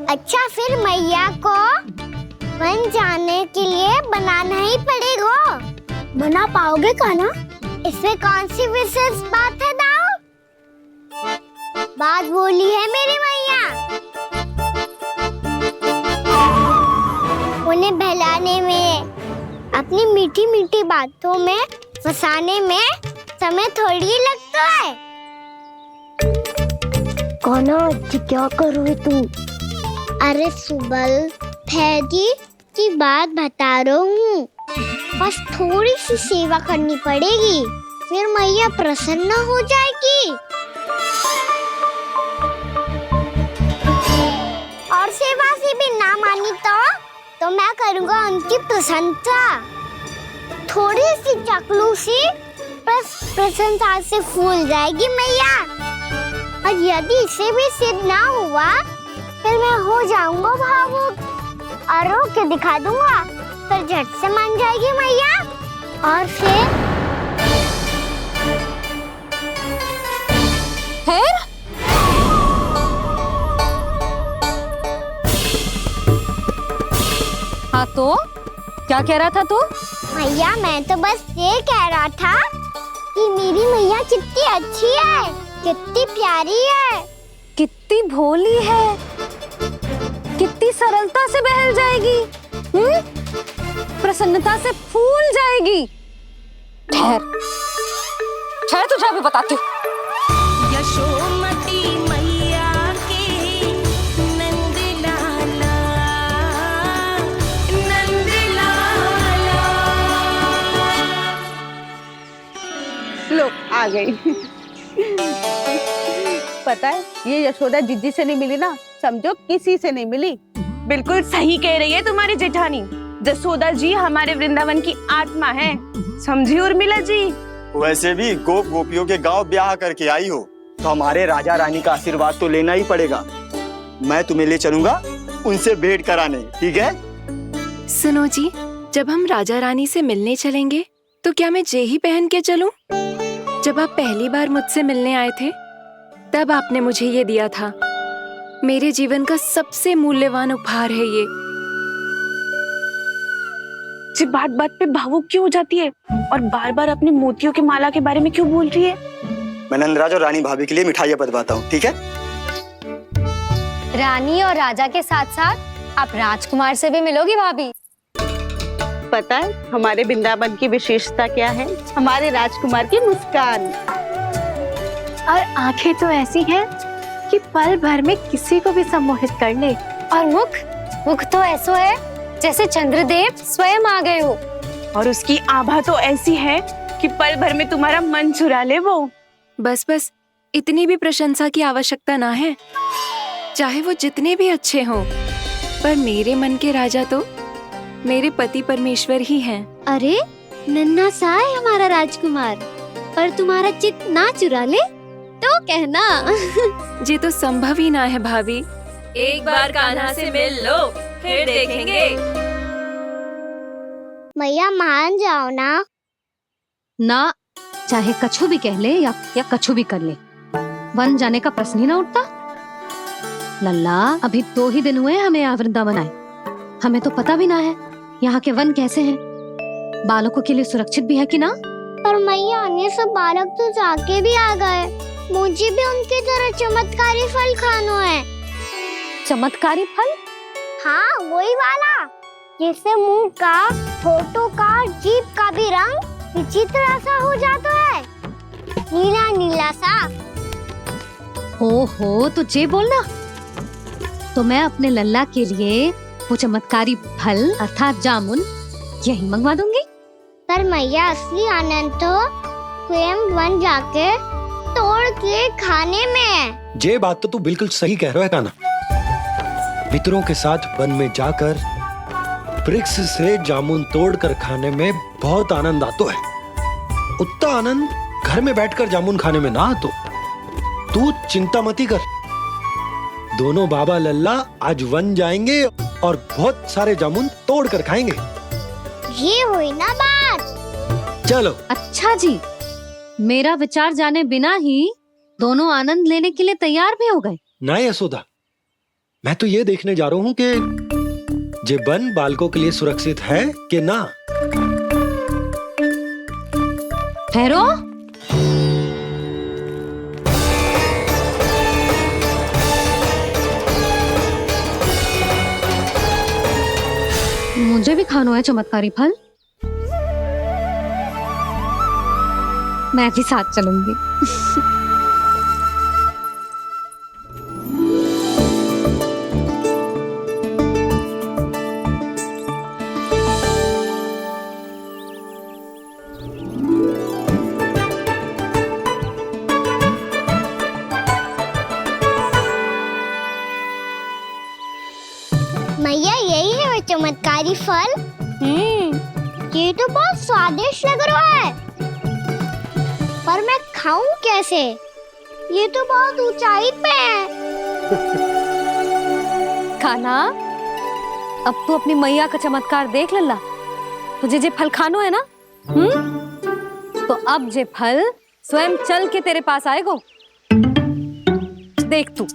अच्छा, फिर मैया को वन जाने के लिए बनाना ही पड़ेगा। बना पाओगे कान्हा? इसमें कौन सी विशेष बात है दाऊ? बात बोली है मेरी मैया। उन्हें बहलाने में, अपनी मीठी मीठी बातों में फंसाने में समय थोड़ी लगता है। कान्हा, क्या करोगे तू? अरे सुबल, फैजी की बात बता रहा हूँ। बस थोड़ी सी सेवा करनी पड़ेगी, फिर मैया प्रसन्न हो जाएगी। और सेवा से भी ना मानी तो मैं करूँगा उनकी प्रशंसा। थोड़ी सी चकलूसी प्रशंसा से फूल जाएगी मैया। और यदि इसे भी सिद्ध ना हुआ, फिर मैं हो जाऊंगा भावुक और रो के दिखा दूंगा। फिर झट से मान जाएगी मैया। और फिर हाँ, तो क्या कह रहा था तू? मैया, मैं तो बस ये कह रहा था कि मेरी मैया कितनी अच्छी है, कितनी प्यारी है, कितनी भोली है, कितनी सरलता से बहल जाएगी, प्रसन्नता से फूल जाएगी। ठहर तुझे अभी बताती हूँ। यशोमती मैया के नंद लाला, नंद लाला। लो, आ गई। पता है, ये यशोदा जीजी से नहीं मिली ना, समझो किसी से नहीं मिली। बिल्कुल सही कह रही है तुम्हारी जेठानी। यशोदा जी हमारे वृंदावन की आत्मा है, समझी उर्मिला जी? वैसे भी गोप गोपियों के गांव ब्याह करके आई हो, तो हमारे राजा रानी का आशीर्वाद तो लेना ही पड़ेगा। मैं तुम्हें ले चलूंगा उनसे भेंट कराने, ठीक है? सुनो जी, जब हम राजा रानी से मिलने चलेंगे तो क्या मैं जे ही पहन के चलूं? जब आप पहली बार मुझसे मिलने आए थे, तब आपने मुझे ये दिया था। मेरे जीवन का सबसे मूल्यवान उपहार है ये। जी बात बात पे भावुक क्यों हो जाती है और बार बार अपनी मोतियों की माला के बारे में क्यों बोल रही है? मैं नंदराज और रानी भाभी के लिए मिठाइयाँ बंटवाता हूँ, ठीक है? रानी और राजा के साथ साथ आप राजकुमार से भी मिलोगी भाभी। पता है हमारे वृंदावन की विशेषता क्या है? हमारे राजकुमार की मुस्कान। और आंखें तो ऐसी हैं कि पल भर में किसी को भी सम्मोहित कर ले। और मुख तो ऐसा है जैसे चंद्रदेव स्वयं आ गए हो। और उसकी आभा तो ऐसी है कि पल भर में तुम्हारा मन चुरा ले वो। बस इतनी भी प्रशंसा की आवश्यकता ना है, चाहे वो जितने भी अच्छे हों, पर मेरे मन के राजा तो मेरे पति परमेश्वर ही हैं। अरे नन्हा सा है हमारा राजकुमार, पर तुम्हारा चित ना चुरा ले तो कहना। ये तो संभव ही ना है भाभी। एक बार कान्हा से मिल लो, फिर देखेंगे। मैया मान जाओ ना। ना, चाहे कछु भी कह ले या कछु भी कर ले, वन जाने का प्रश्न ही ना उठता। लल्ला, अभी 2 ही दिन हुए हमें यहाँ वृंदावन आए, हमें तो पता भी ना है यहाँ के वन कैसे हैं, बालकों के लिए सुरक्षित भी है कि ना। पर मैया अन्य सब बालक तो जाके भी आ गए, मुझे भी उनकी तरह चमत्कारी फल खाना है। चमत्कारी फल? हाँ, वही वाला जिससे मुंह का, होठों का, जीभ का भी रंग विचित्र सा हो जाता है, नीला नीला सा। ओहो, तो जे बोलना। तो मैं अपने लल्ला के लिए वो चमत्कारी फल अर्थात जामुन यही मंगवा दूंगी। पर मैया असली आनंद तो स्वयं वन जाके तोड़ के खाने में है। ये बात तो तू बिल्कुल सही कह रहा है कान्हा। मित्रों के साथ वन में जाकर वृक्ष से जामुन तोड़कर खाने में बहुत आनंद आता है। उतना आनंद घर में बैठकर जामुन खाने में ना आतो। तू चिंता मती कर, दोनों बाबा लल्ला आज वन जाएंगे और बहुत सारे जामुन तोड़कर खाएंगे। ये हुई ना बात। चलो। अच्छा जी, मेरा विचार जाने बिना ही दोनों आनंद लेने के लिए तैयार भी हो गए। ना यशोदा, मैं तो ये देखने जा रहा हूँ कि ये वन बालकों के लिए सुरक्षित है कि ना। ठहरो। मुझे भी खाना है चमत्कारी फल, मैं भी साथ चलूंगी। मैया यही है वो चमत्कारी फल। ये तो बहुत स्वादिष्ट लग रहा है, पर मैं खाऊं कैसे? ये तो बहुत ऊंचाई पे है। कान्हा, अब तू अपनी मैया का चमत्कार देख लल्ला। तुझे जे फल खानो है ना, तो अब जे फल स्वयं चल के तेरे पास आएगो। देख तू।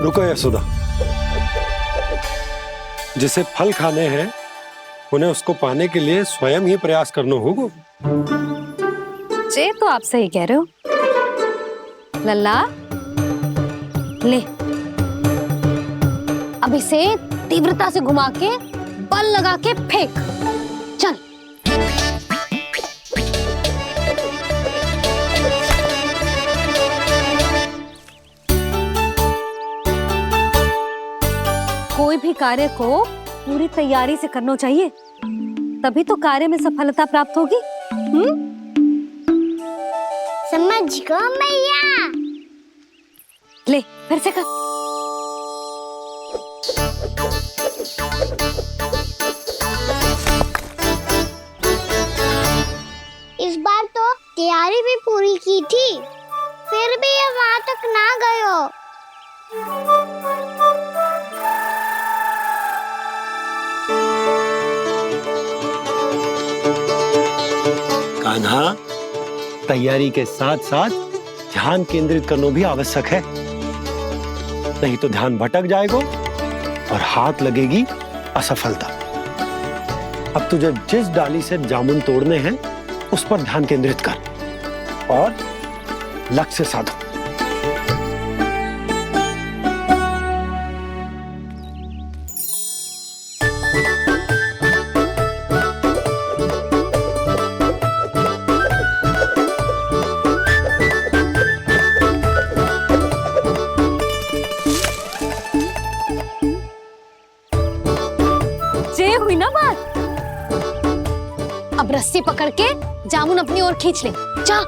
रुको यशोदा, जिसे फल खाने हैं उन्हें उसको पाने के लिए स्वयं ही प्रयास करना होगा। जे तो आप सही कह रहे हो लल्ला। ले, अब इसे तीव्रता से घुमा के बल लगा के फेंक। चल। कोई भी कार्य को पूरी तैयारी से करना चाहिए, तभी तो कार्य में सफलता प्राप्त होगी। समझ गो मैया। ले, फिर से कर। इस बार तो तैयारी भी पूरी की थी, फिर भी ये वहां तक ना गए हो। कान्हा, तैयारी के साथ साथ ध्यान केंद्रित करना भी आवश्यक है, नहीं तो ध्यान भटक जाएगा और हाथ लगेगी असफलता। अब तुझे जिस डाली से जामुन तोड़ने हैं उस पर ध्यान केंद्रित कर और लक्ष्य साधो। मुट्ठी पकड़ के जामुन अपनी ओर खींच ले। जा।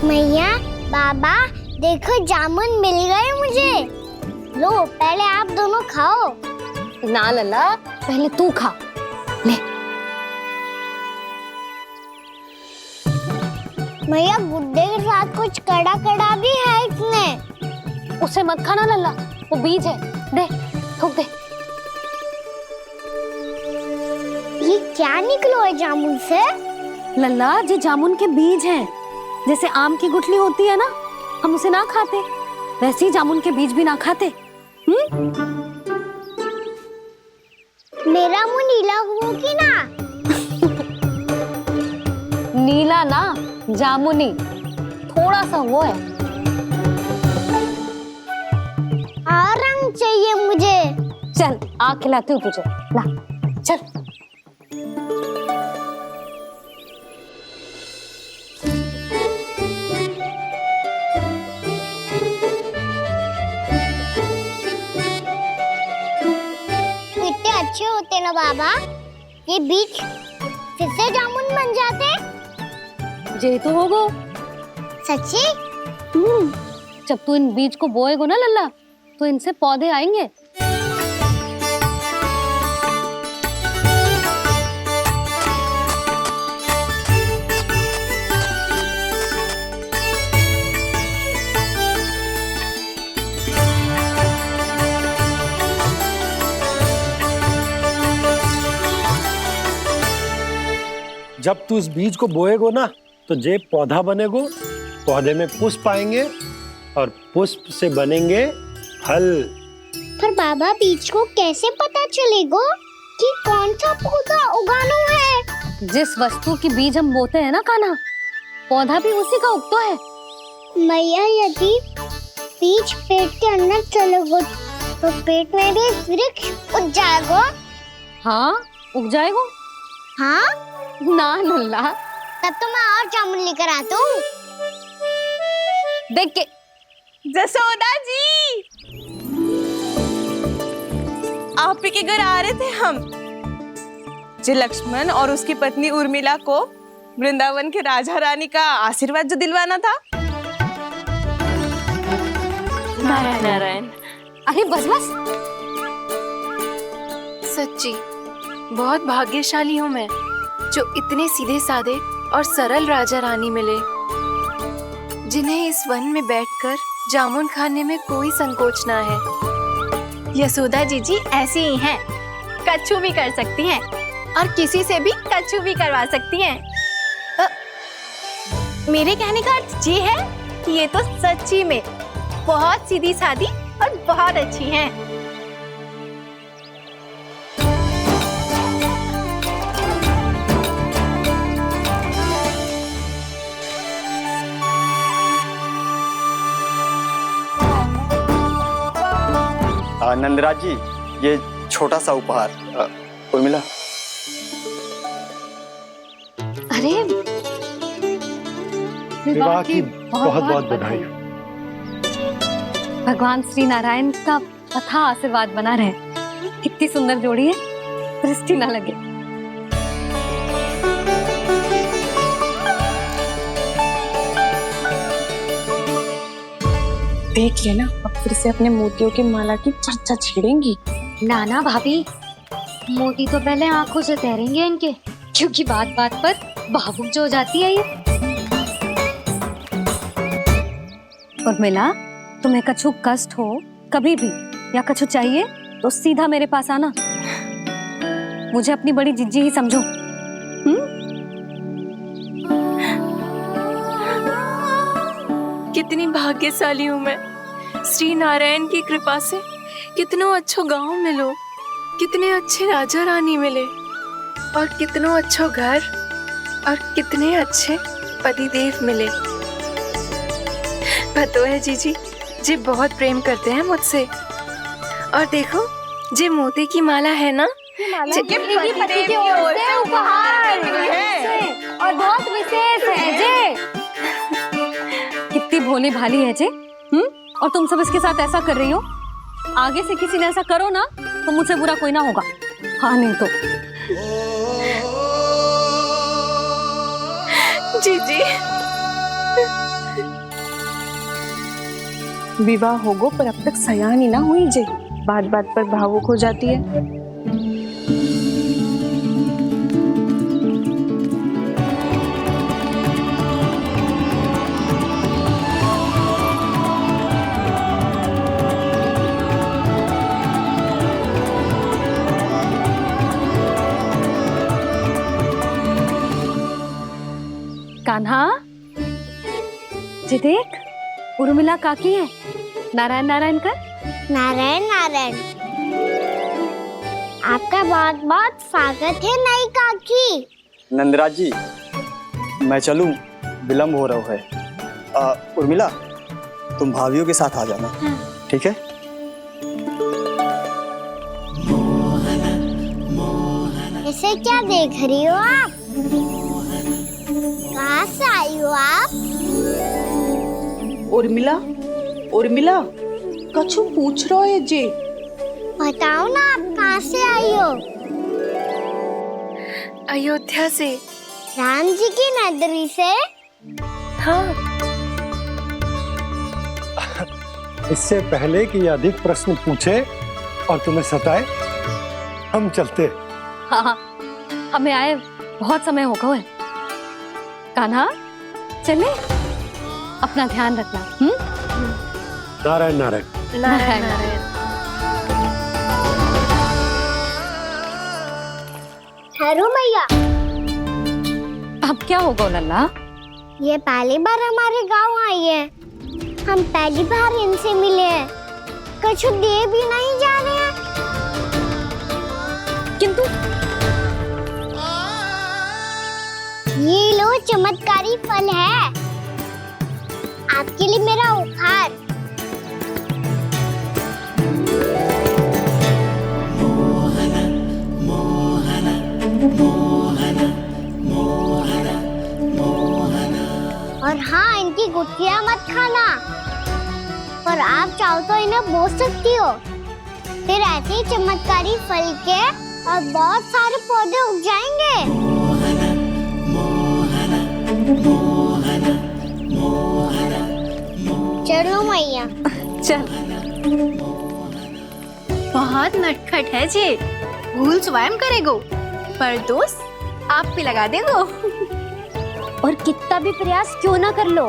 मैया, बाबा, देखो जामुन मिल गए मुझे। लो, पहले आप दोनों खाओ। ना लल्ला, पहले तू खा। ले। मैया, गुड्डे के साथ कुछ कड़ा कड़ा भी है इसमें। उसे मत खाना लल्ला, वो बीज है। दे, थूक दे। ये क्या निकलो है जामुन से? लल्ला, ये जामुन के बीज हैं। जैसे आम की गुठली होती है ना, हम उसे ना खाते, वैसे ही जामुन के बीज भी ना खाते। मेरा मुंह नीला हुआ कि ना? नीला ना, जामुनी, थोड़ा सा वो है। और रंग चाहिए मुझे। चल, आ खिलाती हूँ तुझे। ला, चल। अच्छे होते ना बाबा, ये बीज फिर से जामुन बन जाते। जे तो होगो। सच्ची? जब तू इन बीज को बोएगो ना लल्ला, तो इनसे पौधे आएंगे। जब तू इस बीज को बोएगो ना, तो जे पौधा बनेगो, पौधे में पुष्प आएंगे और पुष्प से बनेंगे फल। पर बाबा, बीज को कैसे पता चलेगा कि कौन सा पौधा उगाना है? जिस वस्तु की बीज हम बोते हैं ना कान्हा, पौधा भी उसी का उगता है। मैया, यदि बीज पेट के अंदर चलेगा तो पेट में भी वृक्ष उग जाएगा। हाँ, उग जाएगा। हाँ? ना लल्ला, तब तो मैं और जामुन लेकर आता हूँ। देख के। जसोदा जी, आप ही के घर आ रहे थे हम। जो लक्ष्मण और उसकी पत्नी उर्मिला को वृंदावन के राजा रानी का आशीर्वाद जो दिलवाना था। नारायण नारायण। अरे बस बस। सच्ची बहुत भाग्यशाली हूँ मैं, जो इतने सीधे साधे और सरल राजा रानी मिले, जिन्हें इस वन में बैठकर जामुन खाने में कोई संकोच ना है। यशोदा जीजी ऐसी ही हैं, कच्छू भी कर सकती हैं और किसी से भी कच्छू भी करवा सकती हैं। मेरे कहने का अर्थ ये है कि ये तो सच्ची में बहुत सीधी सादी और बहुत अच्छी हैं। नंदराज जी, ये छोटा सा उपहार। उर्मिला। अरे, विवाह की बहुत बहुत बधाई। भगवान श्री नारायण का अथाह आशीर्वाद बना रहे। कितनी सुंदर जोड़ी है, दृष्टि ना लगे। देख लेना, अब फिर से अपने मोतियों की माला की चर्चा छेड़ेंगी। नाना भाभी, मोती तो पहले आंखों से तैरेंगे इनके, क्योंकि बात बात पर भावुक जो हो जाती है ये। उर्मिला, तुम्हें कछु कष्ट हो कभी भी या कछु चाहिए तो सीधा मेरे पास आना। मुझे अपनी बड़ी जिज्जी ही समझो। कितनी भाग्यशाली हूँ मैं, श्री नारायण की कृपा से कितनों अच्छो गांव मिलो। कितने अच्छे राजा रानी मिले और कितनो अच्छो घर और कितने अच्छे पतिदेव मिले। पतो है जीजी जी बहुत प्रेम करते हैं मुझसे। और देखो जे मोती की माला है ना, पति की ओर से उपहार और बहुत विशेष है जे। कितनी भोली भाली है जे। और तुम सब इसके साथ ऐसा कर रही हो। आगे से किसी ने ऐसा करो ना तो मुझसे बुरा कोई ना होगा। हाँ नहीं तो जीजी विवाह होगो पर अब तक सयान ही ना हुई जे। बात बात पर भावुक हो जाती है। कान्हा जी देख, उर्मिला काकी है। नारायण नारायण कर। नारायण नारायण। आपका बहुत बहुत स्वागत है नई काकी। नंदराज जी, मैं चलूं, विलम्ब हो रहा है। उर्मिला, तुम भाभियों के साथ आ जाना। ठीक है? इसे क्या देख रही हो आप? कहाँ से आई हो आप? उर्मिला, उर्मिला, कछु पूछ रहा है जी। बताओ ना आप कहाँ से आई हो? अयोध्या से। राम जी की नगरी से? हाँ। इससे पहले कि ये अधिक प्रश्न पूछे और तुम्हें सताए, हम चलते। हाँ, हमें आए बहुत समय हो गया है। कान्हा चले, अपना ध्यान रखना। नारायण नारायण। नारायण नारायण। ठहरो मैया। अब क्या होगा लल्ला? ये पहली बार हमारे गांव आई है। हम पहली बार इनसे मिले हैं। कछु दे भी नहीं जा रहे हैं। किंतु ये लो चमत्कारी फल है, आपके लिए मेरा उपहार। और हाँ, इनकी गुठलियां मत खाना। पर आप चाहो तो इन्हें बो सकती हो। फिर ऐसे ही चमत्कारी फल के और बहुत सारे पौधे उग जाएंगे। चलो मैया। चल। बहुत नटखट है जी। भूल स्वयं करेगो, पर दोस्त आप पे लगा देगो। और कितना भी प्रयास क्यों ना कर लो,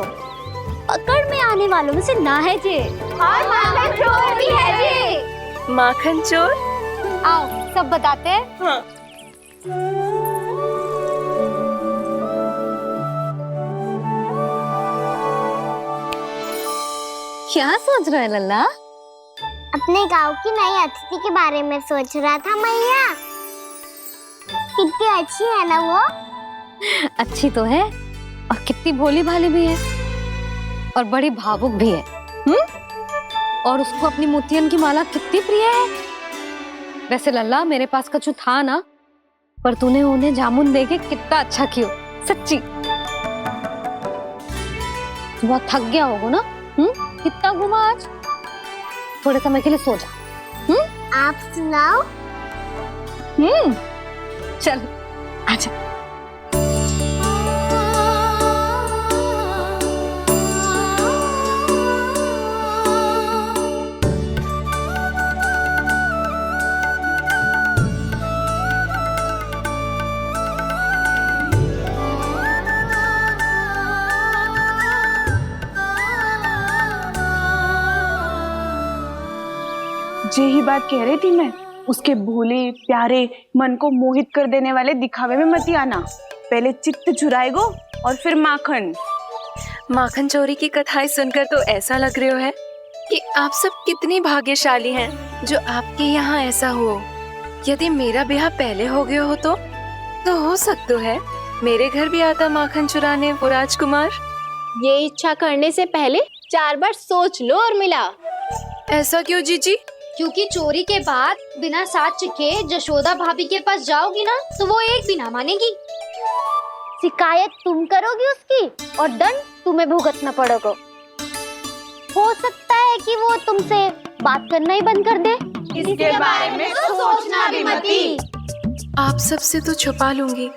पकड़ में आने वालों में से ना है जी। और माखन चोर भी है जी। माखन चोर? आओ सब बताते हैं। हाँ। क्या सोच रहा है लल्ला? अपने गांव की नई अतिथि के बारे में सोच रहा था मैया। कितनी अच्छी है ना वो? अच्छी तो है और कितनी भोली भाली भी है और बड़ी भावुक भी है। और उसको अपनी मोतियन की माला कितनी प्रिय है। वैसे लल्ला, मेरे पास कछु था ना, पर तूने उन्हें जामुन देके कितना अच्छा किया। सच्ची बहुत थक गया होगा ना? कितना घुमा आज। थोड़े समय के लिए सो जा। आप सुनाओ। चल आजा। यही बात कह रही थी मैं। उसके भोले प्यारे मन को मोहित कर देने वाले दिखावे में मत आना। पहले चित्त चुराएगो और फिर माखन। माखन चोरी की कथाएं सुनकर तो ऐसा लग रहा है कि आप सब कितनी भाग्यशाली हैं जो आपके यहाँ ऐसा हो। यदि मेरा ब्याह पहले हो गया हो तो हो सकता है मेरे घर भी आता माखन चुराने वो राजकुमार। ये इच्छा करने से पहले 4 बार सोच लो और मिला। ऐसा क्यों जीजी? क्योंकि चोरी के बाद बिना साथ चिखे जशोदा भाभी के पास जाओगी ना तो वो एक भी ना मानेगी। शिकायत तुम करोगी उसकी और दंड तुम्हें भुगतना पड़ेगा। हो सकता है कि वो तुमसे बात करना ही बंद कर दे। इसके बारे में तो सोचना भी मत। आप सबसे तो छुपा लूंगी